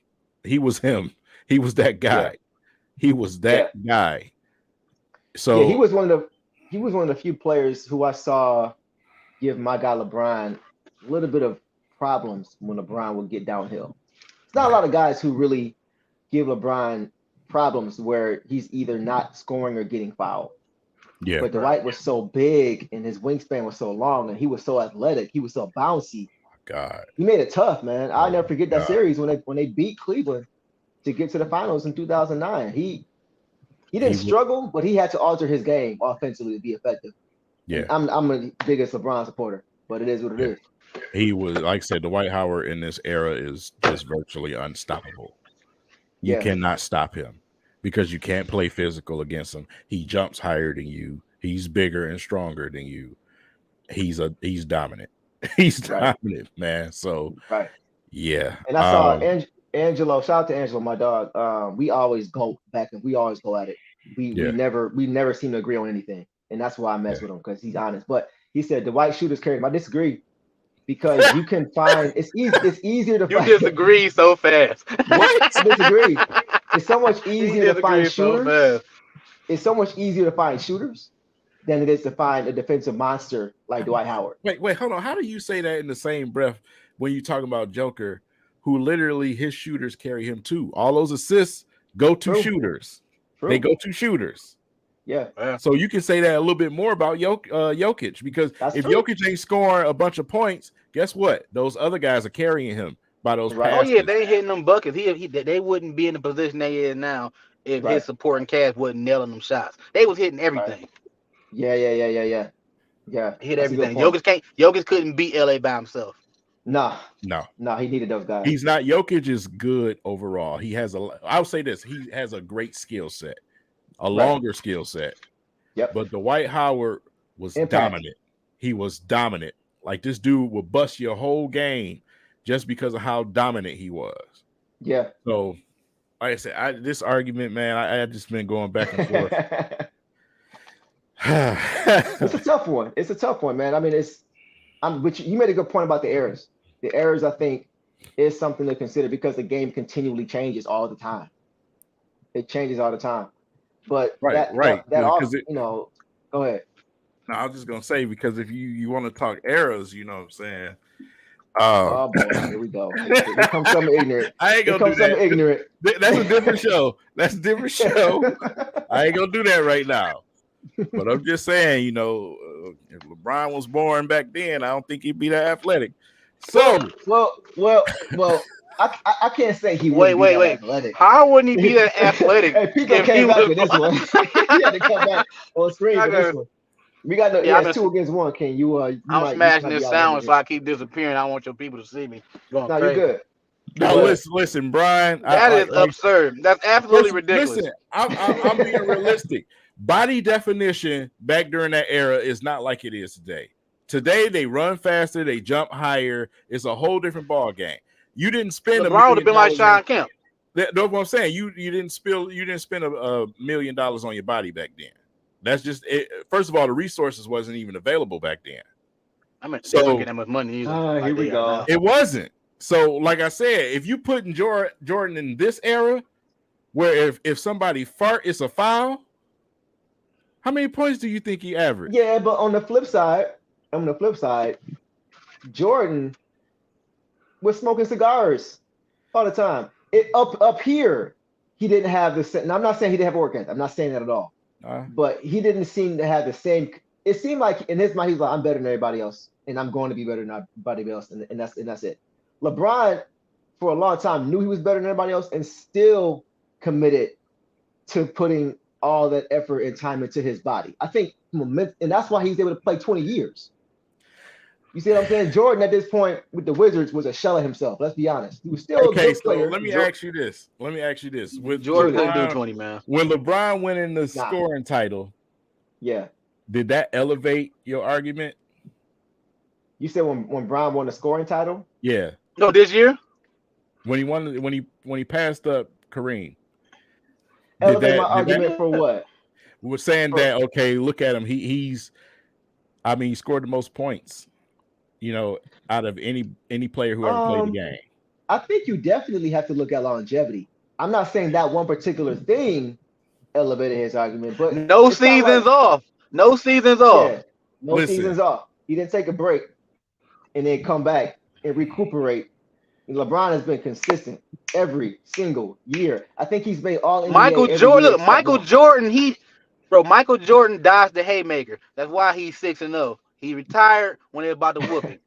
He was him. He was that guy. Yeah. He was that guy. So he was one of the few players who I saw give my guy LeBron a little bit of problems when LeBron would get downhill. It's not a lot of guys who really give LeBron problems where he's either not scoring or getting fouled. Yeah. But Dwight was so big and his wingspan was so long and he was so athletic. He was so bouncy. God. He made it tough, man. I'll never forget that series when they beat Cleveland to get to the finals in 2009. He didn't struggle, but he had to alter his game offensively to be effective. Yeah, I'm the biggest LeBron supporter, but it is what it is. he was, like I said, Dwight Howard in this era is just virtually unstoppable. You cannot stop him because you can't play physical against him. He jumps higher than you. He's bigger and stronger than you. He's dominant. He's dominant, man. So yeah. And I saw Angelo. Shout out to Angelo, my dog. We always go back and we always go at it. We never seem to agree on anything, and that's why I mess with him because he's honest. But he said the white shooters carry him. I disagree because you can find it's easier to find. You disagree so fast. What? I disagree. It's so much easier to find shooters. It's so much easier to find shooters than it is to find a defensive monster like Dwight Howard. Wait, hold on. How do you say that in the same breath when you talk about Joker, who literally his shooters carry him too? All those assists go to shooters. They go to shooters. Yeah. So you can say that a little bit more about Jokic because if Jokic ain't scoring a bunch of points, guess what? Those other guys are carrying him by those passes. Oh yeah, they ain't hitting them buckets. They wouldn't be in the position they is now if his supporting cast wasn't nailing them shots. They was hitting everything. Yeah. Hit everything. Jokic couldn't beat LA by himself. No, he needed those guys. He's not. Jokic is good overall. He has I'll say this. He has a great skill set, a longer skill set. Yep. But Dwight Howard was dominant. He was dominant. Like this dude would bust your whole game just because of how dominant he was. Yeah. So, like I said, this argument, man, I just been going back and forth. It's a tough one. It's a tough one, man. I mean, but you made a good point about the errors. The errors, I think, is something to consider because the game continually changes all the time. It changes all the time. But that also, go ahead. No, I was just gonna say because if you want to talk errors, you know what I'm saying. Oh boy, here we go. Here comes something ignorant. I ain't gonna do that. Ignorant. That's a different show. That's a different show. I ain't gonna do that right now. But I'm just saying, if LeBron was born back then, I don't think he'd be that athletic. So, well, I can't say he would be that athletic. How wouldn't he be that athletic? Hey, Pico came back with this one. He had to come back on screen for this one. We got it's 2 against 1. Can you? I'm smashing this sound, so I keep disappearing. I don't want your people to see me. No, you're good. No, listen, Brian. That is absurd. That's absolutely ridiculous. Listen, I'm being realistic. Body definition back during that era is not like it is today. Today they run faster, they jump higher. It's a whole different ball game. You didn't spend LeBron would have been like Sean Kemp. That's what I'm saying. You didn't spend $1 million on your body back then. That's just it. First of all, the resources wasn't even available back then. I mean, they don't get that much money either. Here we go. It wasn't. So, like I said, if you put in Jordan in this era, where if somebody fart, it's a foul. How many points do you think he averaged? Yeah, but on the flip side, Jordan was smoking cigars all the time. Up here, he didn't have the same. Now, I'm not saying he didn't have organs. I'm not saying that at all. But he didn't seem to have the same. It seemed like in his mind, he was like, I'm better than everybody else, and I'm going to be better than everybody else, and that's it. LeBron, for a long time, knew he was better than everybody else and still committed to putting all that effort and time into his body. I think, and that's why he's able to play 20 years. You see what I'm saying? Jordan, at this point, with the Wizards, was a shell of himself. Let's be honest. He was still a good player. Let me ask you this. With Jordan couldn't do 20, man. When LeBron went in the scoring title, did that elevate your argument? You said when Bron won the scoring title? Yeah. No, this year? When he passed up Kareem. Elevate my argument for what? We're saying that, okay, look at him. He scored the most points, out of any player who ever played the game. I think you definitely have to look at longevity. I'm not saying that one particular thing elevated his argument, but no seasons off. No seasons off. Yeah, no seasons off. He didn't take a break and then come back and recuperate. And LeBron has been consistent every single year. I think he's made all NBA Michael Jordan dodged the haymaker. That's why he's 6-0. He retired when they were about to whoop him.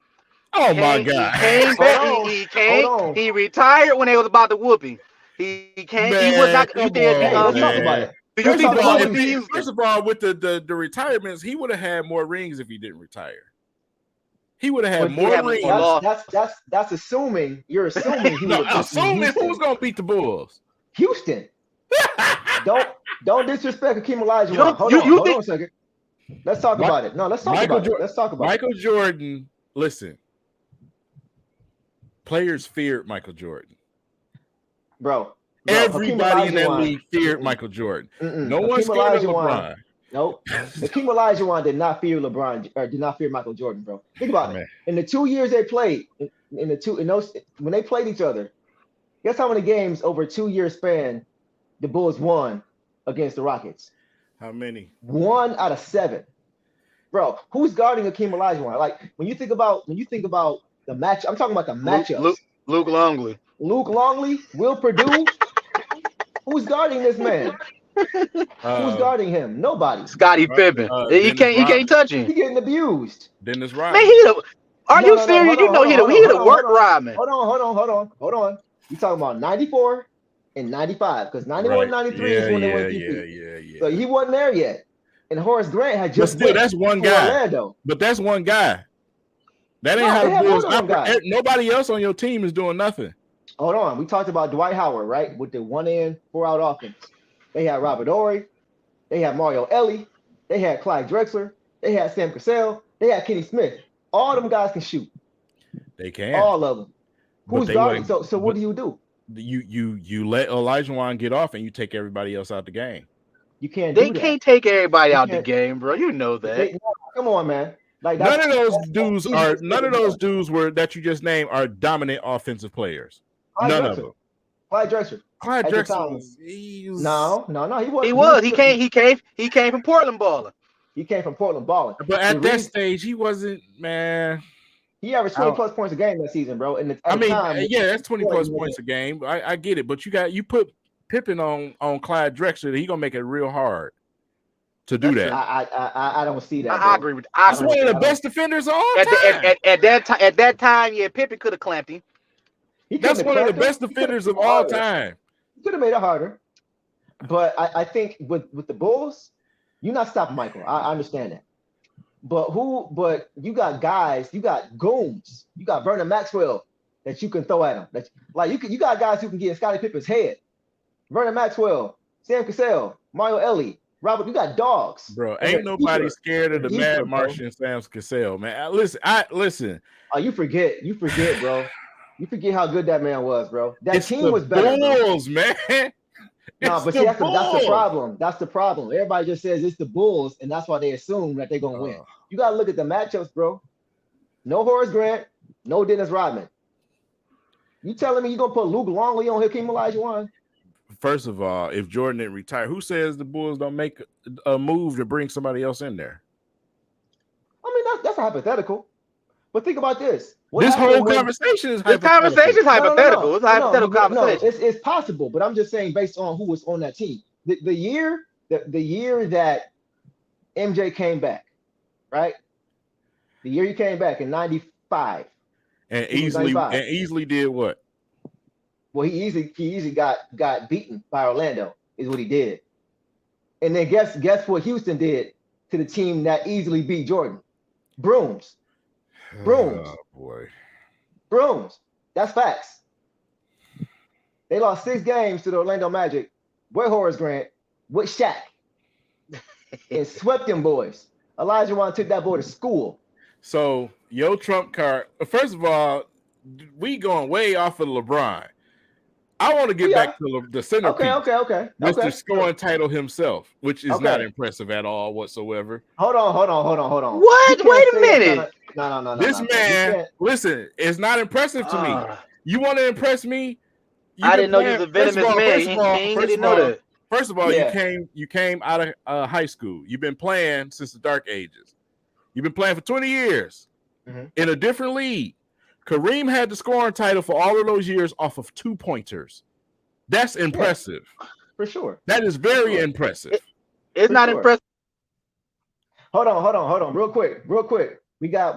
Oh my God! He came back. He retired when they was about to whoop him. He came. Man, he was not. Let's talk about it. Do you First think of the all, Bulls beat Houston? First of all, with the retirements, he would have had more rings if he didn't retire. He would have had But more have rings. more loss. That's assuming you're assuming he No, would beat assuming Houston. who's gonna beat the Bulls. Houston. Don't disrespect Hakeem Olajuwon. You don't- Hold you- on, you hold think- on a second. Let's talk about it. No, let's talk Michael about it. Let's talk about Michael Jordan. Listen, players feared Michael Jordan. it, bro. Everybody in that Olajuwon- league feared Michael Jordan. Mm-mm. No one's Hakeem scared of Olajuwon- LeBron. Nope. Hakeem Olajuwon did not fear LeBron or did not fear Michael Jordan, bro. Think about Man. it. In the 2 years they played, in those when they played each other, guess how many games over a 2-year span the Bulls won against the Rockets? How many? 1 out of 7. Bro, who's guarding Hakeem Olajuwon? Like when you think about the match, I'm talking about the matchups. Luke Longley. Luke Longley, Will Purdue. Who's guarding this man? Who's guarding him? Nobody. Scottie Pippen. He can't touch He him. getting abused. Dennis Man, Rodman. are No, you no, serious? hold You on, know hold he on, the hold on, work hold on. Rodman. Hold on. You talking about 94 and 95 because 91, 93 is when they won MVP. Yeah. So he wasn't there yet. And Horace Grant had just But still, went that's one to guy. Orlando. But that's one guy. That ain't No, how they the have Bulls more than one operate. guy. Nobody else on your team is doing nothing. Hold on. We talked about Dwight Howard, right? With the 1-in, 4-out offense. They had Robert Ory. They had Mario Ellie. They had Clyde Drexler. They had Sam Cassell. They had Kenny Smith. All them guys can shoot. They can. All of them. But Who's they guarding? wouldn't- So what do you do? You let Olajuwon get off and you take everybody else out the game. You can't They do that. can't take everybody You out the can't- game, bro. You know that. They- come on, man. Like None of those that's dudes easy are to none of do. those dudes were that you just named are dominant offensive players. Clyde None Drexler. of them. Clyde Drexler. Clyde At the Drexler time. was he was No, he wasn't. He was. He came from Portland balling. He came from Portland balling. but at The that reason- stage he wasn't, man. he averaged 20 plus points a game that season, bro. And I mean, time, yeah, that's 20 plus Yeah. points a game. I get it, but you put Pippen on Clyde Drexler, he gonna make it real hard to do that. I don't see that. I bro. agree with. That's I one agree. of I the don't- best defenders of all At, time. at that time, yeah, Pippen could have clamped him. He That's couldn't one of have the best clamped him. He could've defenders of made it all harder. time. He could have made it harder. But I think with the Bulls, you're not stopping Michael. I understand that. But you got guys, you got goons, you got Vernon Maxwell that you can throw at him. You got guys who can get in Scottie Pippen's head. Vernon Maxwell, Sam Cassell, Mario Ellie, Robert, you got dogs. Bro, And ain't they're nobody deeper. scared of the They're Mad deeper, bro. Martian Sam Cassell, man. Listen. Oh, you forget, bro. You forget how good that man was, bro. That It's team the was better, bro. Bulls, man. No, It's but the see, that's the Bulls. problem. That's the problem. Everybody just says it's the Bulls, and that's why they assume that they're gonna win. You gotta look at the matchups, bro. No Horace Grant, no Dennis Rodman. You telling me you're gonna put Luke Longley on Hakeem Olajuwon? First of all, if Jordan didn't retire, who says the Bulls don't make a move to bring somebody else in there? I mean, that's a hypothetical. But think about this. What This happened whole when- conversation is This conversation is No, no, no, hypothetical. It's a no, hypothetical no, conversation. it's possible, but I'm just saying based on who was on that team. The year that MJ came back, right? The year he came back in '95. and He was easily 95. Did what? Well, he easily got beaten by Orlando, is what he did. And then guess what Houston did to the team that easily beat Jordan? Brooms. Brooms. Oh boy. Brooms. That's facts. They lost 6 games to the Orlando Magic with Horace Grant, with Shaq, and swept them boys. Olajuwon took that boy to school. So your trump card. First of all, we going way off of LeBron. I want to get Yeah. back to the centerpiece. Okay. Mr. Scoring title himself, which is not Okay. impressive at all whatsoever. Hold on. What? You can't Wait a say minute. No. This no. You man, can't- listen, it's not impressive to me. You want to impress me? I didn't know you was a venomous man. He didn't know that. First of all, Yeah. you came out of high school. You've been playing since the dark ages. You've been playing for 20 years Mhm. in a different league. Kareem had the scoring title for all of those years off of 2-pointers. That's impressive. For sure. That is very Sure. impressive. It's For not sure. impressive. Hold on. Real quick. We got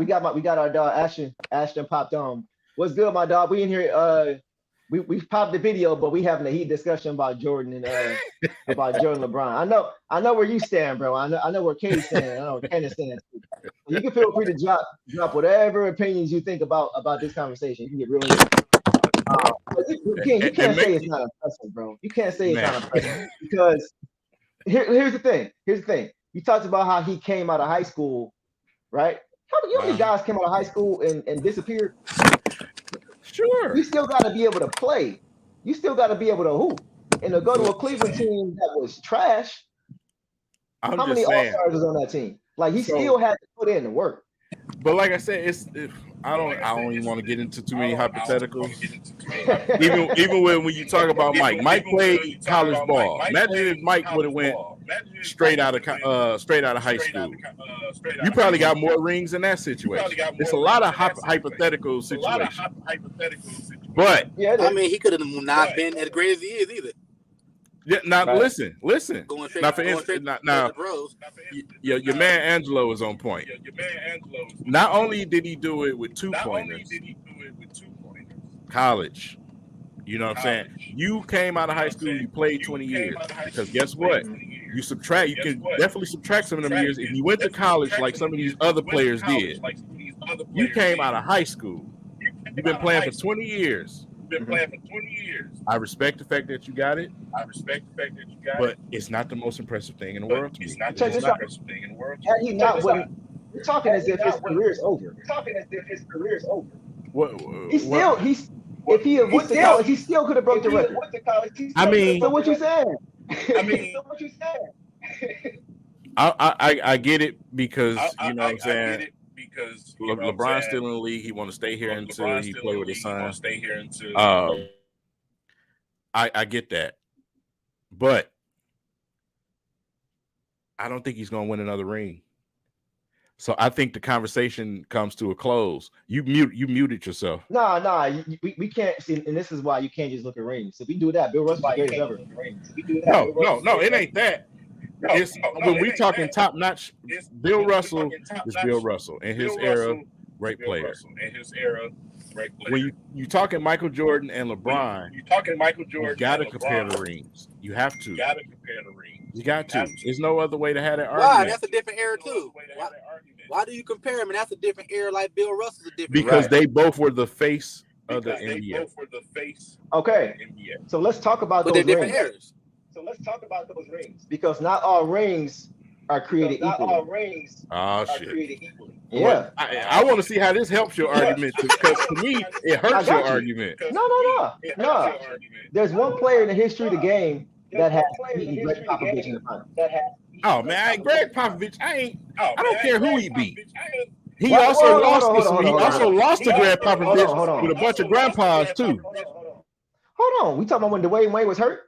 our dog Ashton popped on. What's good, my dog? We in here we popped the video, but we having a heat discussion about Jordan and about Jordan LeBron. I know where you stand, bro. I know where Kay stands. I know where Kenneth stands. You can feel free to drop whatever opinions you think about this conversation. You can get real into it. You can't say it's not impressive, bro. You can't say it's not impressive because here's the thing. You talked about how he came out of high school, right? How many guys came out of high school and disappeared? Sure. You still got to be able to play. You still got to be able to hoop. And to go to a Cleveland team that was trash, how many All-Stars was on that team? Like he still had to put in the work. But like I said, I don't even want to get into too many hypotheticals. even when you talk about Mike played college ball. Imagine if Mike would have went straight out of high school. You probably got more rings in that situation. It's a lot of hypothetical situations. But I mean, he could have not been as great as he is either. Yeah, now right. listen. Now, for instance, your man Angelo is on point. Not only did he do it with 2-pointers, college. You know what I'm saying? You came out of high school, you played 20 years. Because guess what? You can definitely subtract some of them years. If you went to college like some of these other players did, you came out of high school. You've been playing for 20 years. I respect the fact that you got it. But it's not the most impressive thing in the world to me. Check this out. You're talking as if his career is over. If he went to college, he still could have broke the record. I mean, so what you saying? I get it because you know what I'm saying. Because LeBron's still in the league. He want to stay here until he play with his son. I get that, but I don't think he's going to win another ring. So I think the conversation comes to a close. You muted yourself. No, we can't see, and this is why you can't just look at rings. If we do that, Bill Russell's greatest ever. No, it ain't that. When we talking top notch, Bill Russell is Bill Russell in his era, great player. When you talking Michael Jordan and LeBron, you got to compare the rings. You have to. You got to. There's no other way to have that argument. Why? That's a different era too. Why do you compare them? And that's a different era. Like Bill Russell's a different. Because they both were the face of the NBA. Okay, so let's talk about those different rings. eras. Because not all rings are created equally. Oh shit! Yeah, I want to see how this helps your argument because to me it hurts your argument. No. There's one player in the history of the game that has beaten Greg Popovich in the finals. Oh man, Greg Popovich, I don't care who he beat. He also lost to Greg Popovich with a bunch of grandpas too. Hold on, we talking about when Dwayne Wade was hurt?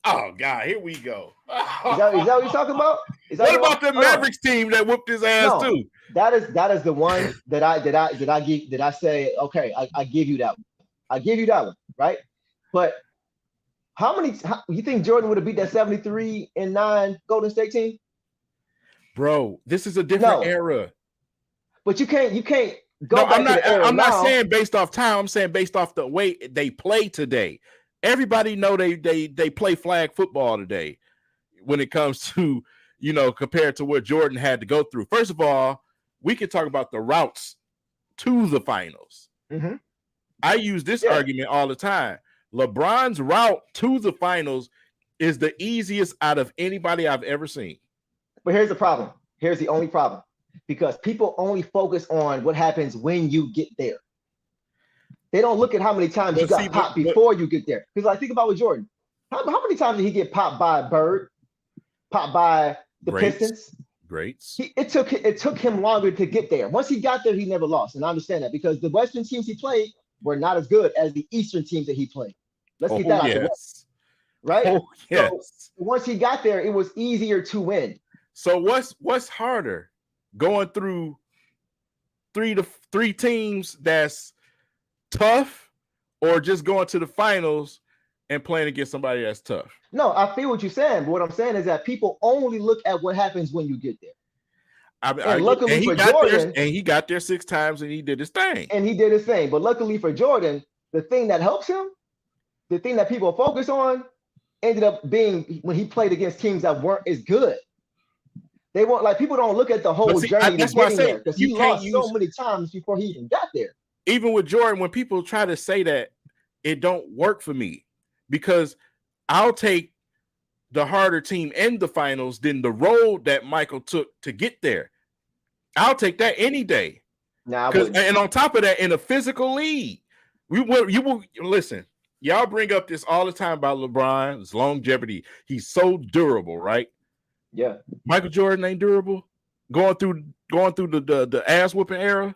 Oh God, here we go. Is that what you're talking about? What about the Mavericks team that whooped his ass too? That is the one that I say, okay, I give you that one. I give you that one, right? But how you think Jordan would have beat that 73-9 Golden State team? Bro, this is a different era. But you can't go back to the era. I'm not saying based off time. I'm saying based off the way they play today. Everybody know they play flag football today when it comes to, compared to what Jordan had to go through. First of all, we could talk about the routes to the finals. Mm-hmm. I use this argument all the time. LeBron's route to the finals is the easiest out of anybody I've ever seen. But here's the problem. Here's the only problem. Because people only focus on what happens when you get there. They don't look at how many times you got popped before you get there. Because think about with Jordan. How many times did he get popped by Bird? Popped by the Pistons? Greats. It took him longer to get there. Once he got there, he never lost. And I understand that because the Western teams he played were not as good as the Eastern teams that he played. Let's get that out the way. Right? Oh, yes. So once he got there, it was easier to win. So what's harder? Going through three teams that's tough, or just going to the finals and playing against somebody that's tough? No, I feel what you're saying, but what I'm saying is that people only look at what happens when you get there. Luckily for Jordan, he got there 6 times and he did his thing. But luckily for Jordan, the thing that helps him, the thing that people focus on, ended up being when he played against teams that weren't as good. They want like people don't look at the whole journey to getting there because he lost so many times before he even got there. Even with Jordan, when people try to say that, it don't work for me because I'll take the harder team in the finals than the road that Michael took to get there. I'll take that any day. And on top of that, in a physical league, you will listen. Y'all bring up this all the time about LeBron, his longevity. He's so durable, right? Yeah. Michael Jordan ain't durable. Going through the ass whooping era,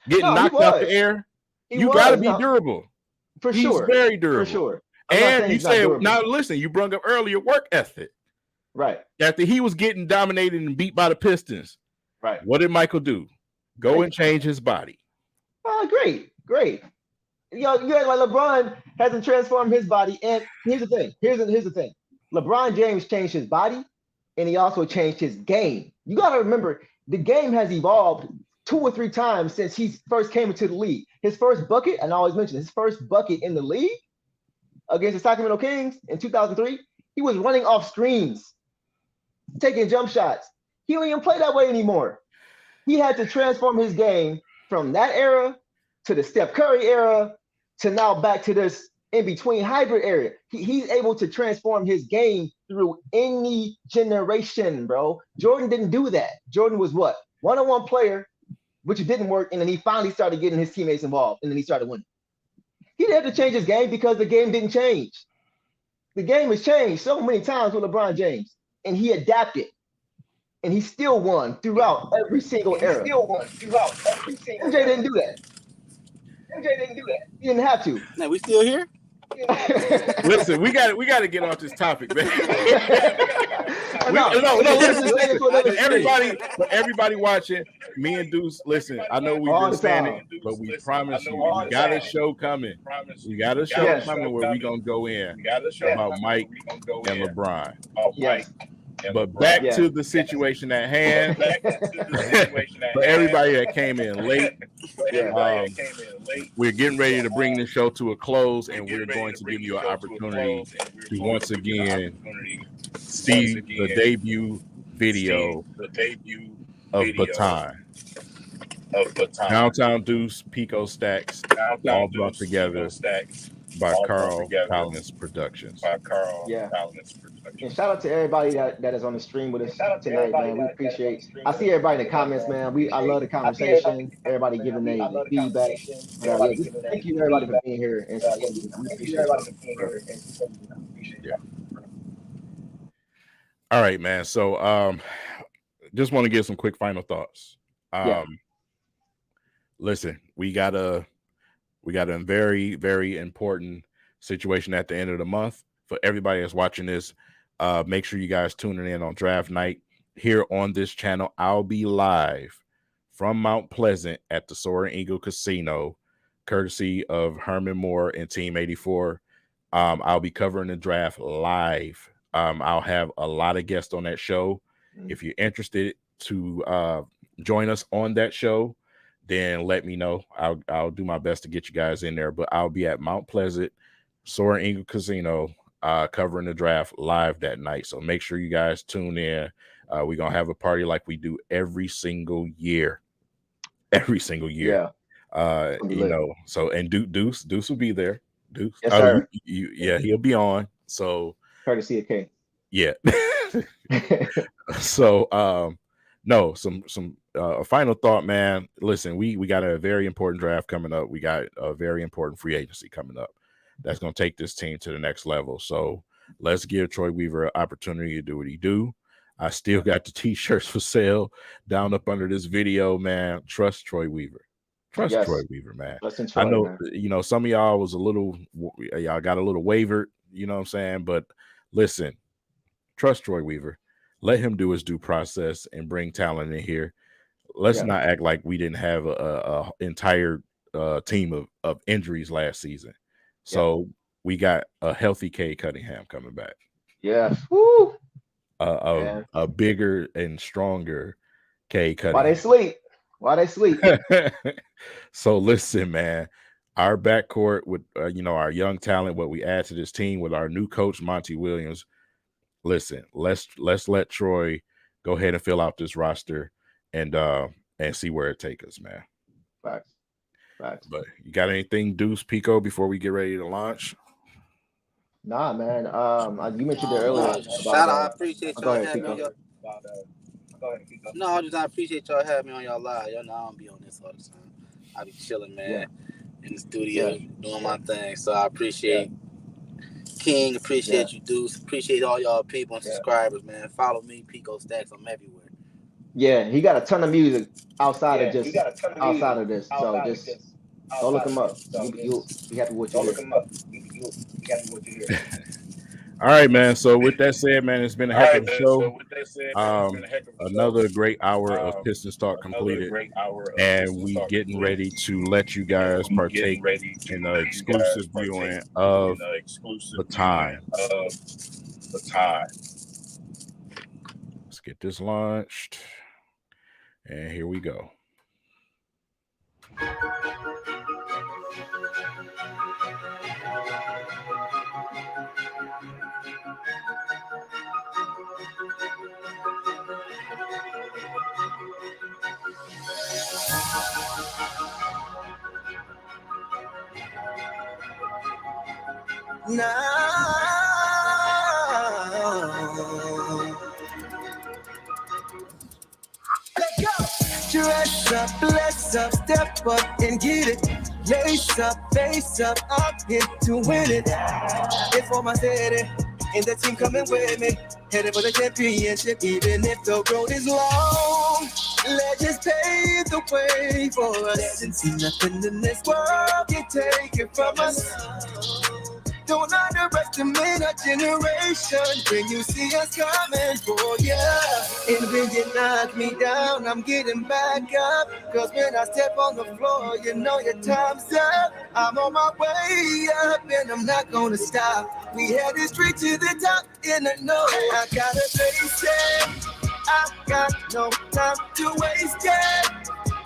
getting knocked out the air. You gotta be durable. For sure. He's very durable. For sure. And you said, now listen, you brought up earlier work ethic. Right. After he was getting dominated and beat by the Pistons. Right. What did Michael do? Go and change his body. Oh, great. You act like LeBron hasn't transformed his body. And here's the thing. Here's the thing. LeBron James changed his body, and he also changed his game. You got to remember, the game has evolved 2 or 3 times since he first came into the league. His first bucket, and I always mention his first bucket in the league against the Sacramento Kings in 2003, he was running off screens, taking jump shots. He don't even play that way anymore. He had to transform his game from that era to the Steph Curry era to now back to this in-between hybrid era. He's able to transform his game through any generation, bro. Jordan didn't do that. Jordan was what? One-on-one player, which didn't work, and then he finally started getting his teammates involved, and then he started winning. He didn't have to change his game because the game didn't change. The game has changed so many times with LeBron James, and he adapted. And he still won throughout every single era. MJ didn't do that. He didn't have to. Now we still here? Listen, we got to get off this topic, man. Everybody watching, me and Deuce, listen, I know we've been standing, but we promise you, we got a show coming. We got a show coming where we're going to go in about Mike and LeBron. Yes. But back to the situation at hand. For everybody that came in late, we're getting ready to bring the show to a close, and we're going to give you an opportunity to once again see the debut video of BATON. Downtown Deuce, Pico Stacks, all brought together by Carl Collins Productions. And shout out to everybody that is on the stream with us tonight, man. We appreciate. I see everybody in the comments, man. I love the conversation. Everybody giving their feedback. Thank you everybody for being here and we appreciate it. All right, man. So just want to give some quick final thoughts. Listen, we got a very, very important situation at the end of the month. For everybody that's watching this, make sure you guys tuning in on draft night here on this channel. I'll be live from Mount Pleasant at the Soaring Eagle Casino, courtesy of Herman Moore and Team 84. I'll be covering the draft live. I'll have a lot of guests on that show. If you're interested to join us on that show, then let me know. I'll do my best to get you guys in there. But I'll be at Mount Pleasant, Soaring Eagle Casino, covering the draft live that night. So make sure you guys tune in. We're gonna have a party like we do every single year. You know, so and Deuce will be there. Deuce, yes, sir. He'll be on. So courtesy of K. Yeah. So no, some a final thought, man. Listen, we got a very important draft coming up. We got a very important free agency coming up that's going to take this team to the next level. So let's give Troy Weaver an opportunity to do what he do. I still got the t-shirts for sale down up under this video, man. Trust Troy Weaver. Troy Weaver, man. I know, man. You know, some of y'all y'all got a little wavered, you know what I'm saying? But listen, trust Troy Weaver. Let him do his due process and bring talent in here. Let's not act like we didn't have a entire team of injuries last season. So we got a healthy Cade Cunningham coming back. Yeah. Woo. A bigger and stronger Cade Cunningham. Why they sleep? So listen, man. our backcourt with our young talent, what we add to this team with our new coach Monty Williams. Listen, let's let Troy go ahead and fill out this roster and see where it takes us, man. Facts. But you got anything, Deuce, Pico, before we get ready to launch? Nah, man. You mentioned it earlier. Shout out, I appreciate y'all having me on your. Go ahead, Pico. No, I appreciate y'all having me on y'all live. Y'all know I don't be on this all the time. I be chilling, man, in the studio doing my thing. So I appreciate King, appreciate you, Deuce, appreciate all y'all people and subscribers, man. Follow me, Pico Stacks. I'm everywhere. Yeah, he got a ton of music outside of this. So just go look him up. You'll be happy with what you hear. All right, man. So with that said, man, it's been a heck of a show. Another great hour of Pistons Talk completed, and we getting ready to let you guys partake in the exclusive viewing of BATON. Let's get this launched, and here we go. Dress up, bless up, step up and get it. Lace up, face up, I'm here to win it. It's for my city, and the team coming with me. Headed for the championship, even if the road is long. Legends pave the way for us. And see nothing in this world can take it from us. Don't underestimate our generation when you see us coming for ya. And when you knock me down, I'm getting back up. Cause when I step on the floor, you know your time's up. I'm on my way up and I'm not gonna stop. We headed straight to the top in the know. I gotta face it. I got no time to waste it.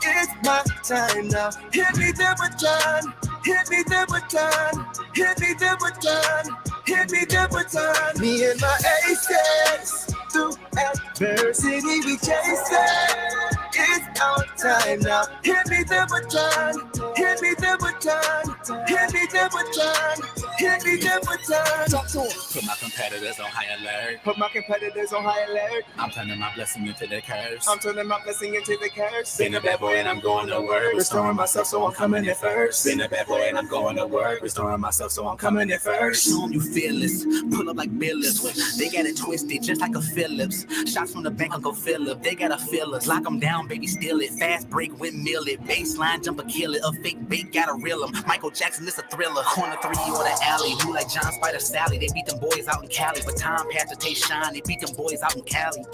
It's my time now. Hit me the baton. Hit me the baton. Hit me the baton. Hit me the baton. Me and my aces. Through adversity we chase it. It's our time now. Hit me the baton. Hit me the baton. Hit me the baton. Hit me the baton. Talk to 'em. Put my competitors on high alert. Put my competitors on high alert. I'm turning my blessing into the curse. I'm turning my blessing into the curse. Been a bad boy and I'm going to work. Restoring myself, so I'm coming in first. Been a bad boy and I'm going to work. Restoring myself, so I'm coming in first. Show 'em you fearless. Pull up like Billis. They got it twisted just like a Phillips. Shots from the bank, Uncle Phillip. They got a feel us. Lock 'em down, baby, steal it. Fast break, windmill it. Baseline, jump a kill it. A fake bait, gotta reel 'em. Michael Jackson, this a thriller. Corner 3 or the alley. Who like John Spider Sally? They beat them boys out in Cali. But Tom had to take shine. They beat them boys out in Cali.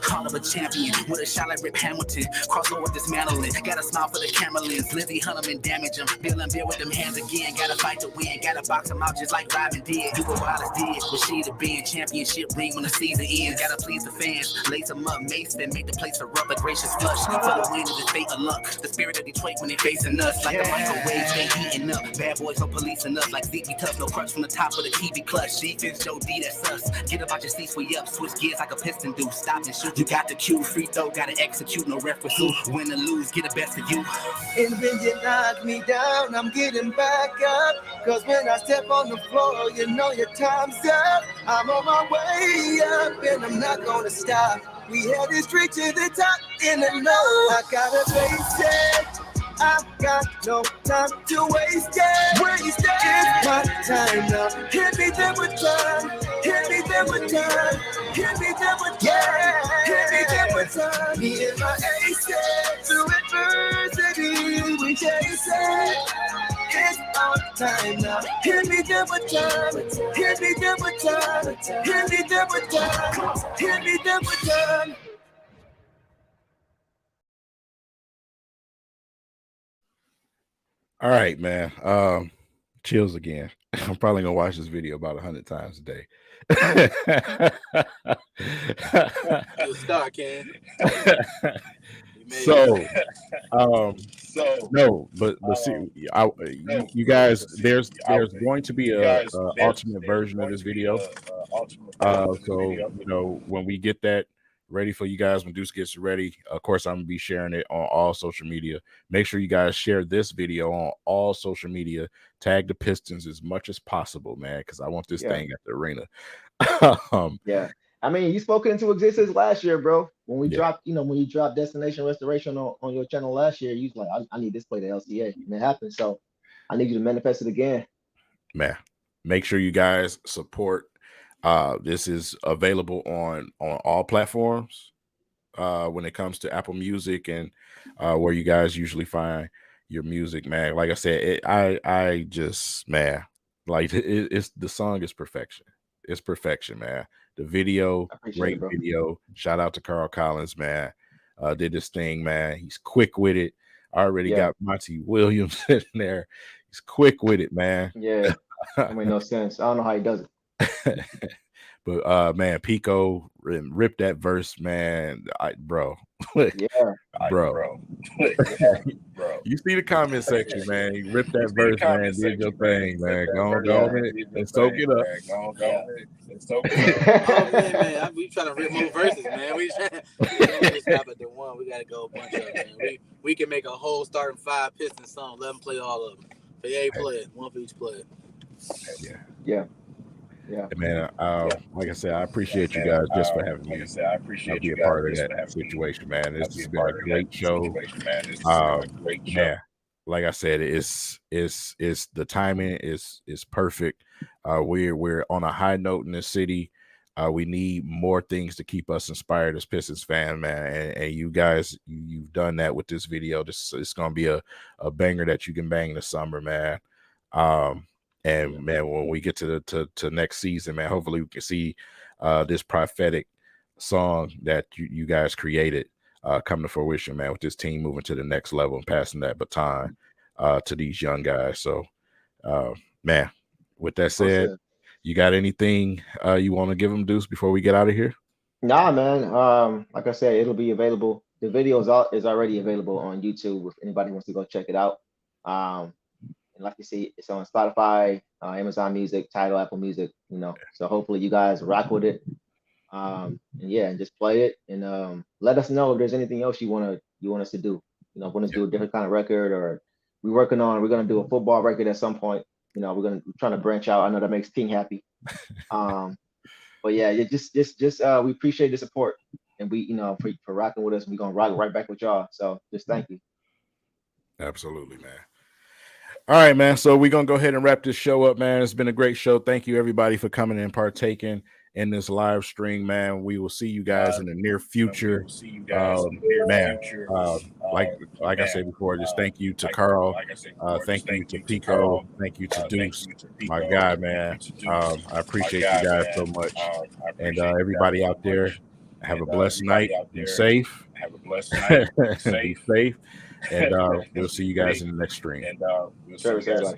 Call of a champion with a shot like Rip Hamilton. Crossover dismantling. Got a smile for the camera lens. Lizzie hunt 'em and damage 'em. Bill and Bill with them hands again. Gotta fight to win. Gotta box 'em out just like Robin did. Do what Wallace did. Rashida the band. Championship ring when the season ends. Gotta please the fans. Lace 'em up. Mace then make the place erupt. A gracious flush. For the win is the fate of luck. The spirit of Detroit when they facing us. Like a microwave, they heating up. Bad boys no policing us. Like Zeke be tough. No crutch from the top of the TV clutch. Defense Joe D, that's us. Get up out your seats, we up. Switch gears like a piston do. Stop and shoot. You got the cue. Free throw, gotta execute. No ref pursuit. Win or lose, get the best of you. And when you knock me down, I'm getting back up. Cause when I step on the floor, you know your time's up. I'm on my way up and I'm not gonna stop. We headed straight to the top in the know. I gotta face it. I got no time to waste it. It's my time now. Hit me the baton. Hit me the baton. Hit me the baton. Hit me the baton. Me and my aces. Through adversity, we chase it. It's our time now. Hit me the baton. Hit me the baton. Hit me the baton. Hit me the baton. All right, man. Chills again. I'm probably gonna watch this video about 100 times a day. You a star, Ken. So, No, but see, you guys, there's going to be a ultimate version of this video. So when we get that ready for you guys, when Deuce gets ready, of course I'm gonna be sharing it on all social media. Make sure you guys share this video on all social media. Tag the Pistons as much as possible, man, because I want this thing at the arena. Yeah. I mean, you spoke it into existence last year, bro. When we dropped, when you dropped Destination Restoration on your channel last year, you was like, I need this play to LCA. And it happened. So I need you to manifest it again. Man, make sure you guys support. This is available on all platforms when it comes to Apple Music and where you guys usually find your music, man. Like I said, I just, man, like it's the song is perfection. It's perfection, man. The video, great video. Shout out to Carl Collins, man. Did this thing, man. He's quick with it. I already got Monty Williams in there. He's quick with it, man. Yeah, that made no sense. I don't know how he does it. But man, Pico ripped that verse, man. Bro. Bro. You see the comment section, man. He ripped that verse, man. Did your thing, man. Go on and soak it up. Oh man, we trying to rip more verses, man. We don't just stop at the one. We gotta go a bunch of them, man. We can make a whole starting 5 Pistons song. Let them play all of them. For every player, one for each player. Yeah. Man, like I said, I appreciate you guys just for having me. I'll be a part of that situation, man. This has been a great show. Man, like I said, it's the timing is perfect. We're on a high note in this city. We need more things to keep us inspired as Pistons fans, man. And you guys, you've done that with this video. It's gonna be a banger that you can bang this summer, man. And man, when we get to next season, man, hopefully we can see this prophetic song that you guys created come to fruition, man, with this team moving to the next level and passing that baton to these young guys. So, man, with that said, you got anything you want to give them, Deuce, before we get out of here? Nah, man. Like I said, it'll be available. The video is already available on YouTube if anybody wants to go check it out. And like you see, it's on Spotify, Amazon Music, Tidal, Apple Music, So hopefully you guys rock with it. And just play it and let us know if there's anything else you want us to do. Want to do a different kind of record, or we're gonna do a football record at some point. We're trying to branch out. I know that makes King happy. But yeah, just we appreciate the support, and we for rocking with us. We're gonna rock right back with y'all. So just thank you. Absolutely, man. All right, man. So we're going to go ahead and wrap this show up, man. It's been a great show. Thank you, everybody, for coming and partaking in this live stream, man. We will see you guys in the near future. Man, like I said before, just thank you to Carl. Thank you to Pico. Thank you to Deuce, my guy, man. I appreciate you guys so much. And everybody out there, have a blessed night. Be safe. Be safe. And we'll see you guys in the next stream. Trevor says.